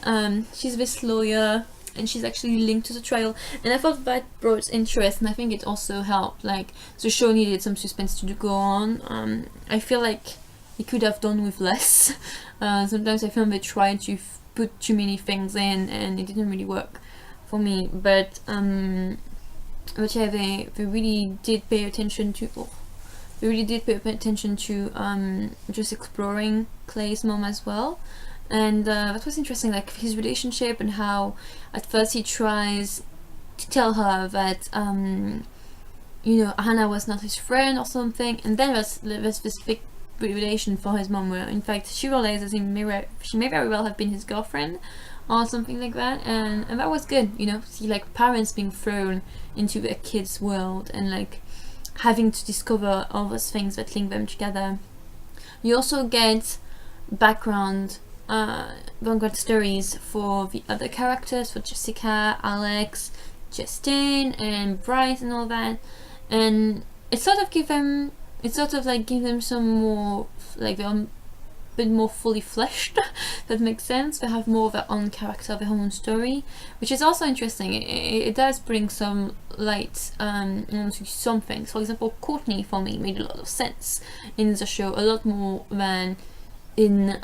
She's this lawyer, and she's actually linked to the trial, and I thought that brought interest, and I think it also helped. Like, the show needed some suspense to go on. I feel like he could have done with less. Sometimes I feel they tried to put too many things in, and it didn't really work for me. But yeah, they really did pay attention to. They really did pay attention to just exploring Clay's mom as well. And that was interesting, like his relationship, and how at first he tries to tell her that you know, Hannah was not his friend or something, and then there's this big revelation for his mom where in fact she realizes she may very well have been his girlfriend or something like that, and that was good, you know, see like parents being thrown into their kids' world and like having to discover all those things that link them together. You also get background stories for the other characters, for Jessica, Alex, Justine, and Bryce, and all that, and it sort of give them some more, like, they're a bit more fully fleshed. That makes sense. They have more of their own character, their own story, which is also interesting. It does bring some light onto some things. For example, Courtney for me made a lot of sense in the show, a lot more than in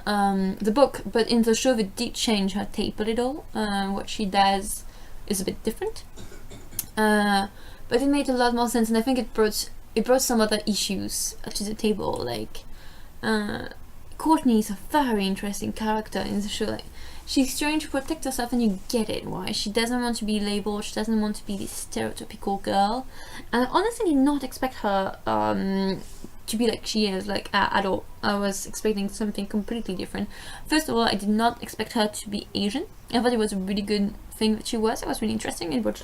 the book, but in the show they did change her tape a little. What she does is a bit different, but it made a lot more sense, and I think it brought some other issues to the table. Like Courtney is a very interesting character in the show. Like, she's trying to protect herself, and you get it why. She doesn't want to be labeled, she doesn't want to be this stereotypical girl, and I honestly did not expect her to be like she is, like, at all. I was expecting something completely different. First of all, I did not expect her to be Asian. I thought it was a really good thing that she was. It was really interesting. It brought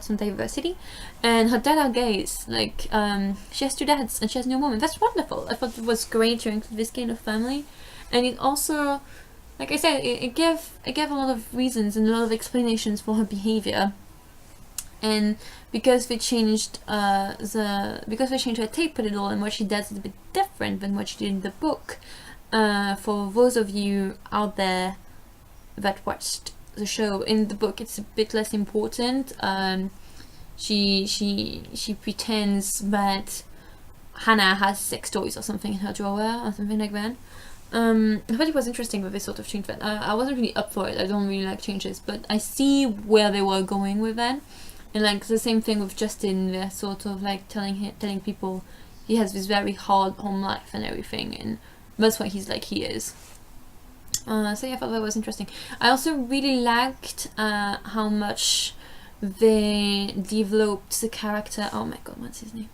some diversity. And her dad are gays. Like, she has 2 dads and she has no mom, and that's wonderful. I thought it was great to include this kind of family. And it also, like I said, it gave a lot of reasons and a lot of explanations for her behavior. And because they changed her tape a little, and what she does is a bit different than what she did in the book. For those of you out there that watched the show, in the book it's a bit less important. She pretends that Hannah has sex toys or something in her drawer or something like that. I thought it was interesting that they sort of changed that. I wasn't really up for it. I don't really like changes, but I see where they were going with that. And like the same thing with Justin, they're sort of like telling people he has this very hard home life and everything, and that's why he's like he is. So yeah, I thought that was interesting. I also really liked how much they developed the character. Oh my god, what's his name?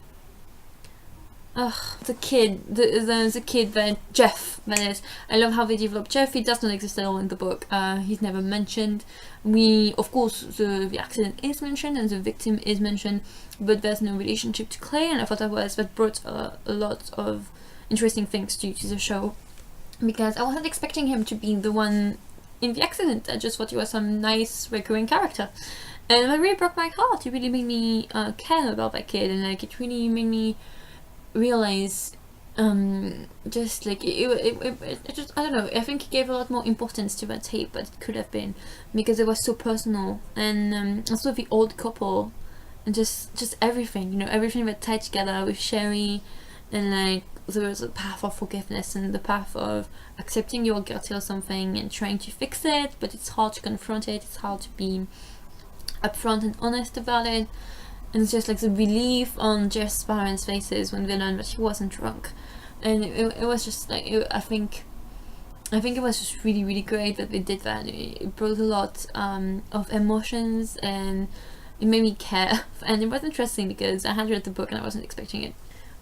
The kid that Jeff, that is. I love how they developed Jeff. He does not exist at all in the book. He's never mentioned. Of course, the accident is mentioned and the victim is mentioned, but there's no relationship to Clay, and I thought that brought a lot of interesting things to the show, because I wasn't expecting him to be the one in the accident. I just thought he was some nice recurring character, and that really broke my heart. It really made me care about that kid, and like it really made me realize just like it just, I don't know, I think it gave a lot more importance to that tape that it could have been, because it was so personal. And also the old couple, and just everything, you know, everything that tied together with Sherry, and like there was a path of forgiveness and the path of accepting you're guilty or something and trying to fix it, but it's hard to confront it, it's hard to be upfront and honest about it. and it's just like the relief on Jeff's parents' faces when they learned that he wasn't drunk, and it was just like I think it was just really, really great that they did that. It brought a lot of emotions, and it made me care. And it was interesting because I had read the book and I wasn't expecting it.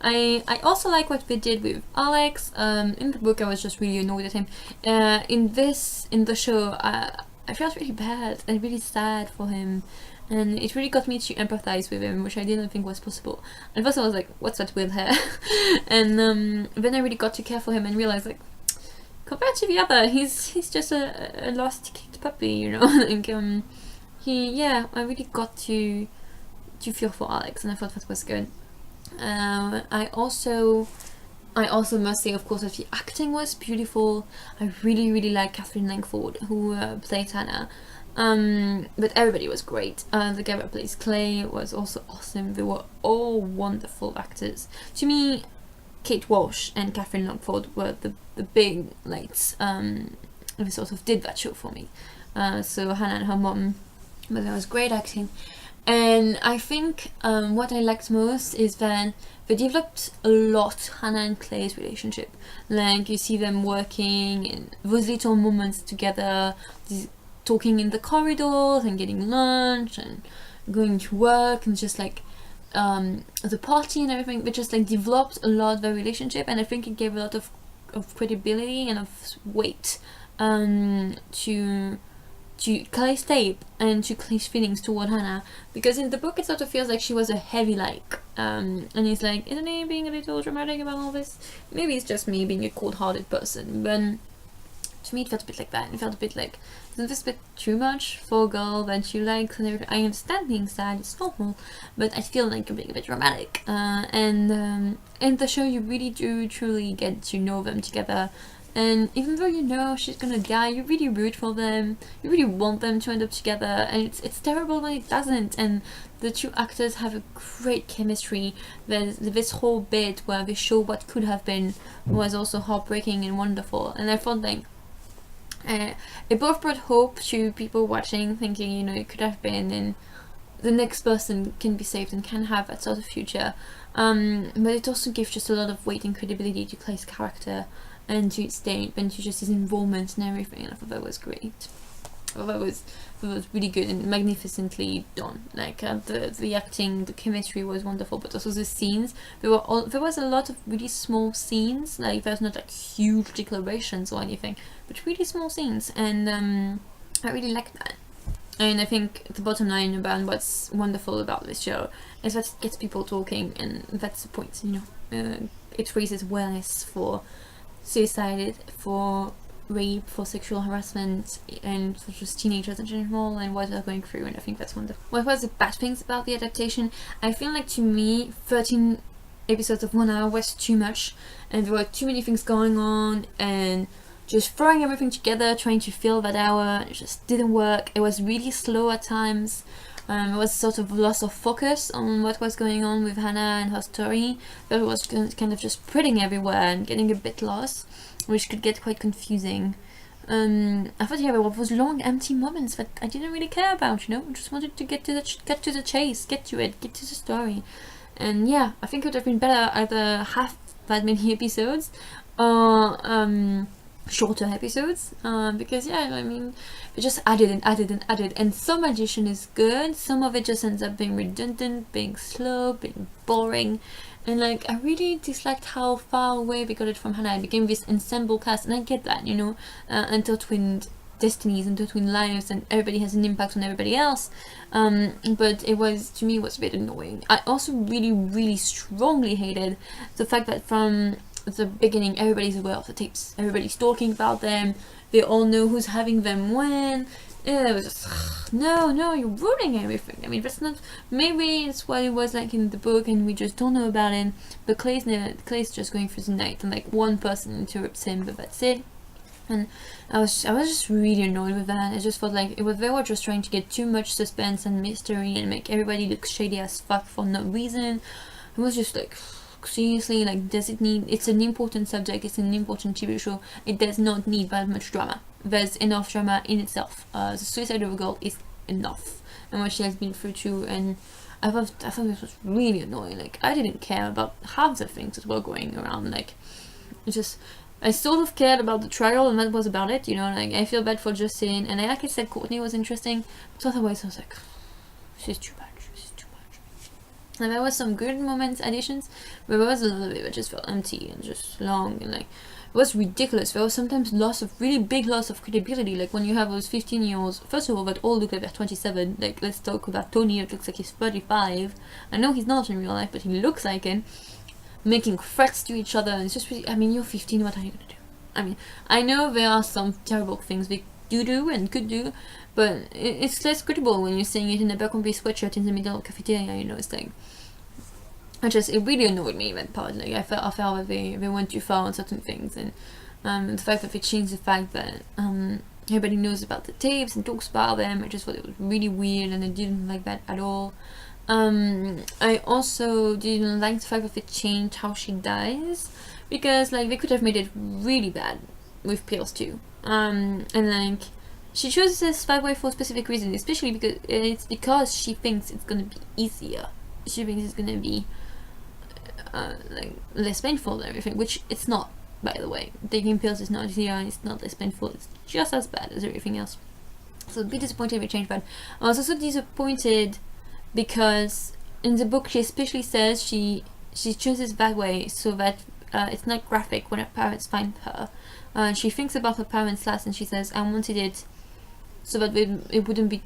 I also like what they did with Alex. In the book I was just really annoyed at him. In the show I felt really bad and really sad for him, and it really got me to empathize with him, which I didn't think was possible. And first I was like, what's that weird hair? And then I really got to care for him and realized, like, compared to the other, he's just a lost kicked puppy, you know. Like I really got to feel for Alex, and I thought that was good. I also must say, of course, that the acting was beautiful. I really, really like Catherine Langford, who played Hannah. But everybody was great. The guy that plays Clay was also awesome. They were all wonderful actors. To me, Kate Walsh and Catherine Langford were the big lights. They sort of did that show for me. So Hannah and her mom, but there was great acting. And I think what I liked most is that they developed a lot Hannah and Clay's relationship. Like, you see them working in those little moments together, talking in the corridors and getting lunch and going to work, and just like the party and everything. They just like developed a lot of their relationship, and I think it gave a lot of credibility and of weight to Clay's tape and to Clay's feelings toward Hannah, because in the book it sort of feels like she was a heavy like, and he's like, isn't he being a little dramatic about all this? Maybe it's just me being a cold-hearted person, but to me it felt a bit like that. It felt a bit like, isn't this a bit too much for a girl that you like? And everything? I understand being sad, it's normal, but I feel like you're being a bit dramatic. And in the show you really do truly get to know them together. And even though you know she's gonna die, you really root for them, you really want them to end up together, and it's terrible when it doesn't. And the two actors have a great chemistry. There's this whole bit where they show what could have been was also heartbreaking and wonderful, and I thought like it both brought hope to people watching, thinking, you know, it could have been, and the next person can be saved and can have that sort of future, but it also gives just a lot of weight and credibility to Clay's character and to its state, and to just his involvement and everything. And I thought that was great. I thought that was really good and magnificently done. Like the acting, the chemistry was wonderful, but also the scenes. There was a lot of really small scenes. Like, there's not like huge declarations or anything, but really small scenes, and I really liked that. And I think the bottom line about what's wonderful about this show is that it gets people talking, and that's the point. You know, it raises awareness for suicide, for rape, for sexual harassment, and for just teenagers in general and what they're going through, and I think that's wonderful. What was the bad things about the adaptation? I feel like, to me, 13 episodes of 1 hour was too much, and there were too many things going on, and just throwing everything together, trying to fill that hour, it just didn't work. It was really slow at times. It was sort of loss of focus on what was going on with Hannah and her story. But it was kind of just spreading everywhere and getting a bit lost, which could get quite confusing. I thought there were those long empty moments that I didn't really care about, you know. I just wanted to get to the chase, get to it, get to the story. And yeah, I think it would have been better either have that many episodes or shorter episodes, because yeah, I mean, they just added, and some addition is good, some of it just ends up being redundant, being slow, being boring, and like, I really disliked how far away we got it from Hannah. It became this ensemble cast, and I get that, you know, intertwined destinies, intertwined lives, and everybody has an impact on everybody else, but it was, to me, it was a bit annoying. I also really, really strongly hated the fact that from the beginning everybody's aware of the tapes, everybody's talking about them, they all know who's having them when. It was just no, you're ruining everything. I mean, that's not, maybe it's what it was like in the book and we just don't know about it, but Clay's just going through the night, and like one person interrupts him, but that's it. And I was just really annoyed with that. I just felt like they were just trying to get too much suspense and mystery and make everybody look shady as fuck for no reason. It was just like, seriously, like, does it need, it's an important subject, it's an important TV show, it does not need that much drama. There's enough drama in itself. The suicide of a girl is enough. and what she has been through too. And I thought this was really annoying. Like, I didn't care about half the things that were going around. Like, it's just, I sort of cared about the trial, and that was about it, you know. Like, I feel bad for Justin, and like I said, Courtney was interesting, but otherwise I was like, this is too much. And there was some good moments, additions, but there was a little bit that just felt empty and just long, and like, it was ridiculous. There was sometimes really big loss of credibility, like when you have those 15-year-olds, first of all, that all look like they're 27. Like, let's talk about Tony, it looks like he's 35. I know he's not in real life, but he looks like it, making threats to each other, and it's just really, I mean, you're 15, what are you gonna do? I mean, I know there are some terrible things they do and could do, but it's less credible when you're saying it in a Berkhamby sweatshirt in the middle of the cafeteria, you know. It's like, it really annoyed me, that part. Like, I felt that they went too far on certain things, and the fact that they changed the fact that everybody knows about the tapes and talks about them, I just thought it was really weird, and I didn't like that at all. I also didn't like the fact that they changed how she dies, because like they could have made it really bad with pills too. And like, she chose this bad way for a specific reason, especially because she thinks it's gonna be easier. She thinks it's gonna be like less painful and everything, which it's not, by the way. Taking pills is not easier, and it's not less painful, it's just as bad as everything else. So a bit disappointed with change, but I was also disappointed because in the book she especially says she chooses that way so that it's not graphic when her parents find her. She thinks about her parents last, and she says, I wanted it so that it wouldn't be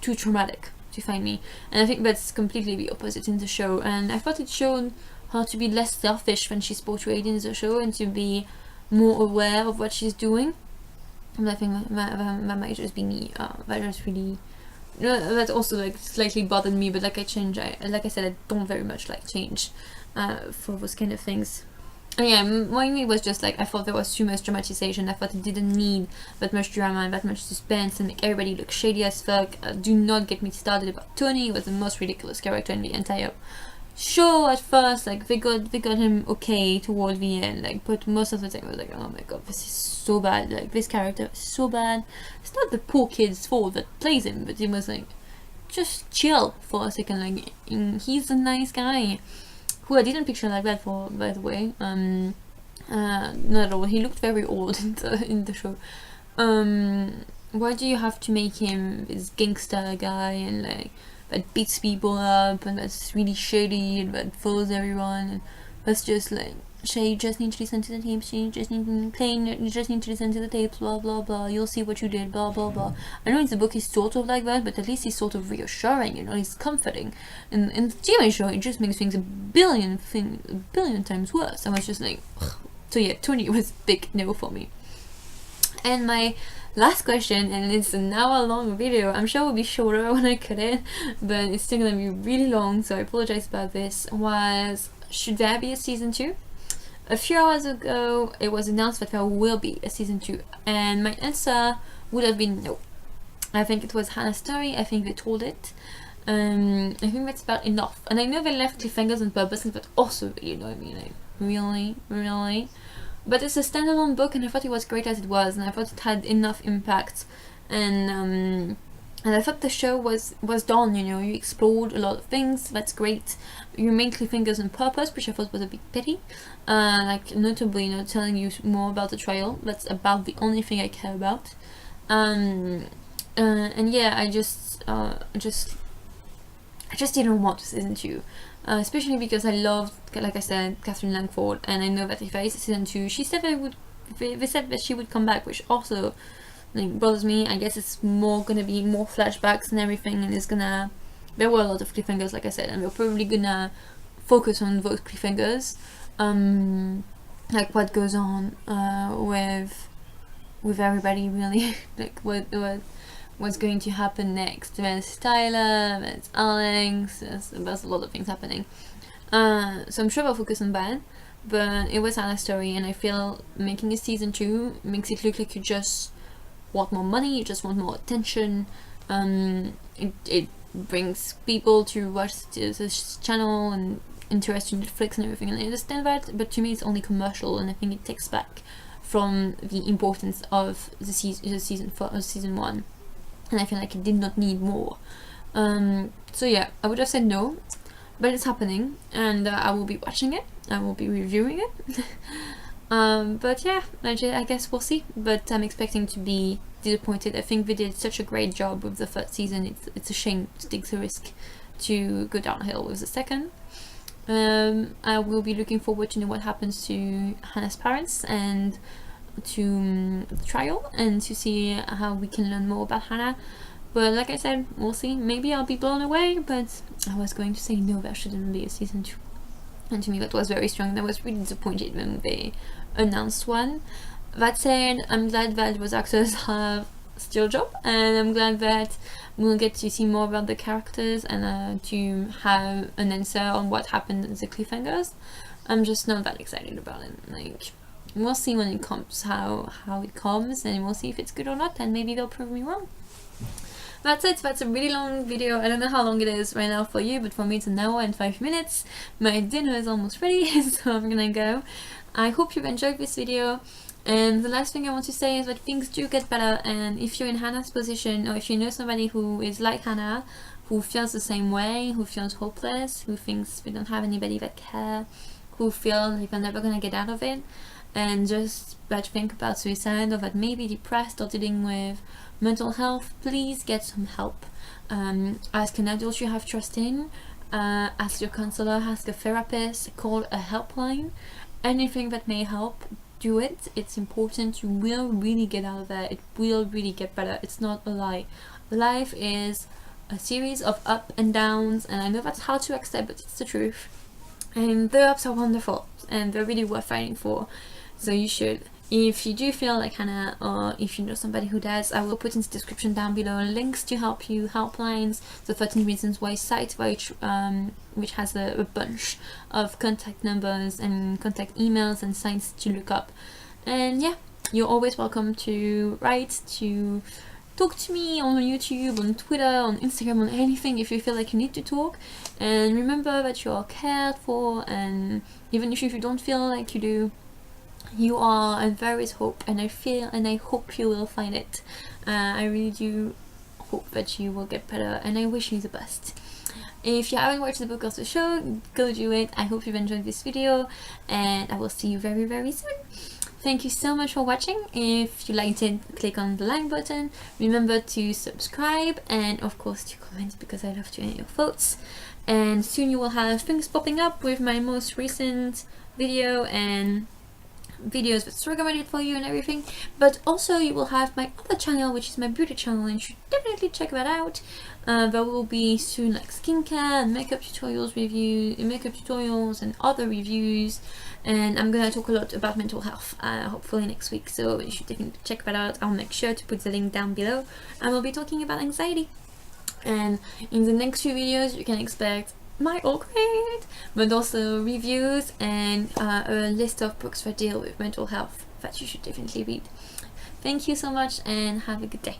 too traumatic to find me. And I think that's completely the opposite in the show, and I thought it showed her to be less selfish than she's portrayed in the show, and to be more aware of what she's doing. And I think that might just be me. That just really, that also like slightly bothered me. But like I said, I don't very much like change for those kind of things. And yeah, mainly was just like, I thought there was too much dramatization. I thought it didn't need that much drama and that much suspense, and like everybody looked shady as fuck. Do not get me started about Tony. He was the most ridiculous character in the entire show at first. Like, they got him okay toward the end, like, but most of the time I was like, oh my god, this is so bad. Like, this character is so bad. It's not the poor kid's fault that plays him, but it was like, just chill for a second. Like, he's a nice guy, who I didn't picture like that for, by the way. Not at all. He looked very old in the show. Why do you have to make him this gangster guy, and like that beats people up, and that's really shady, and that follows everyone, and that's just like, you just need to listen to the tapes, you just need to listen to the tapes, blah blah blah, you'll see what you did, blah blah blah. I know in the book he's sort of like that, but at least he's sort of reassuring, you know, he's comforting. And in the TV show, it just makes things a billion times worse. I was just like, ugh. So yeah, Tony was big no for me. And my last question, and it's an hour-long video, I'm sure it will be shorter when I cut it, but it's still gonna be really long, so I apologize about this, was, should there be a season 2? A few hours ago, it was announced that there will be a season 2, and my answer would have been no. I think it was Hannah's story, I think they told it. I think that's about enough. And I know they left cliffhangers on purpose, but also, you know what I mean, like, really? But it's a standalone book, and I thought it was great as it was, and I thought it had enough impact, and I thought the show was done, you know, you explored a lot of things, that's great. You made cliffhangers on purpose, which I thought was a bit petty, like notably, you know, telling you more about the trial. That's about the only thing I care about. And yeah, I just didn't want season 2. Especially because I loved, like I said, Catherine Langford, and I know that if there is a season 2, she said they said that she would come back, which also like bothers me. I guess it's gonna be more flashbacks and everything, and there were a lot of cliffhangers, like I said, and we're probably gonna focus on those cliffhangers, like what goes on with everybody, really. Like what's going to happen next. There's Tyler, there's Alex, there's a lot of things happening. So I'm sure we'll focus on that, but it was Hannah's story, and I feel making a season 2 makes it look like you just want more money, you just want more attention. It brings people to watch this channel and interest in Netflix and everything, and I understand that, but to me it's only commercial, and I think it takes back from the importance of the season 1. And I feel like it did not need more. So yeah, I would have said no, but it's happening, and I will be watching it, I will be reviewing it. But yeah, I guess we'll see, but I'm expecting to be disappointed. I think they did such a great job with the first season, it's a shame to take the risk to go downhill with the second. I will be looking forward to know what happens to Hannah's parents and to the trial, and to see how we can learn more about Hannah. But like I said, we'll see. Maybe I'll be blown away, but I was going to say no, there shouldn't be a season 2. And to me that was very strong. I was really disappointed when they announced one. That said, I'm glad that those actors have still a job, and I'm glad that we'll get to see more about the characters, and to have an answer on what happened in the cliffhangers. I'm just not that excited about it. Like, we'll see when it comes, how it comes, and we'll see if it's good or not, and maybe they'll prove me wrong. That's it. That's a really long video. I don't know how long it is right now for you, but for me it's an hour and 5 minutes. My dinner is almost ready, so I'm gonna go. I hope you've enjoyed this video. And the last thing I want to say is that things do get better, and if you're in Hannah's position, or if you know somebody who is like Hannah, who feels the same way, who feels hopeless, who thinks they don't have anybody that cares, who feel like they're never gonna get out of it, and just that think about suicide, or that maybe depressed or dealing with mental health, please get some help. Ask an adult you have trust in, ask your counselor, ask a therapist, call a helpline, anything that may help, do it. It's important. You will really get out of there. It will really get better. It's not a lie. Life is a series of up and downs, and I know that's hard to accept, but it's the truth. And the ups are wonderful, and they're really worth fighting for. So you should. If you do feel like Hannah, or if you know somebody who does, I will put in the description down below links to help you, helplines, the 13 Reasons Why site, which has a bunch of contact numbers and contact emails and sites to look up. And yeah, you're always welcome to write, to talk to me on YouTube, on Twitter, on Instagram, on anything if you feel like you need to talk. And remember that you're cared for, and even if you don't feel like you do, you are, and there is hope, and I hope you will find it. I really do hope that you will get better, and I wish you the best. If you haven't watched the book or the show, go do it. I hope you've enjoyed this video, and I will see you very, very soon. Thank you so much for watching. If you liked it, click on the like button. Remember to subscribe, and of course to comment, because I love to hear your thoughts. And soon you will have things popping up with my most recent video and videos that's recommended for you and everything. But also you will have my other channel, which is my beauty channel, and you should definitely check that out. There will be soon like skincare and makeup tutorials, and other reviews, and I'm gonna talk a lot about mental health hopefully next week, so you should definitely check that out. I'll make sure to put the link down below, and we'll be talking about anxiety. And in the next few videos you can expect my all grade, but also reviews and a list of books that deal with mental health that you should definitely read. Thank you so much, and have a good day.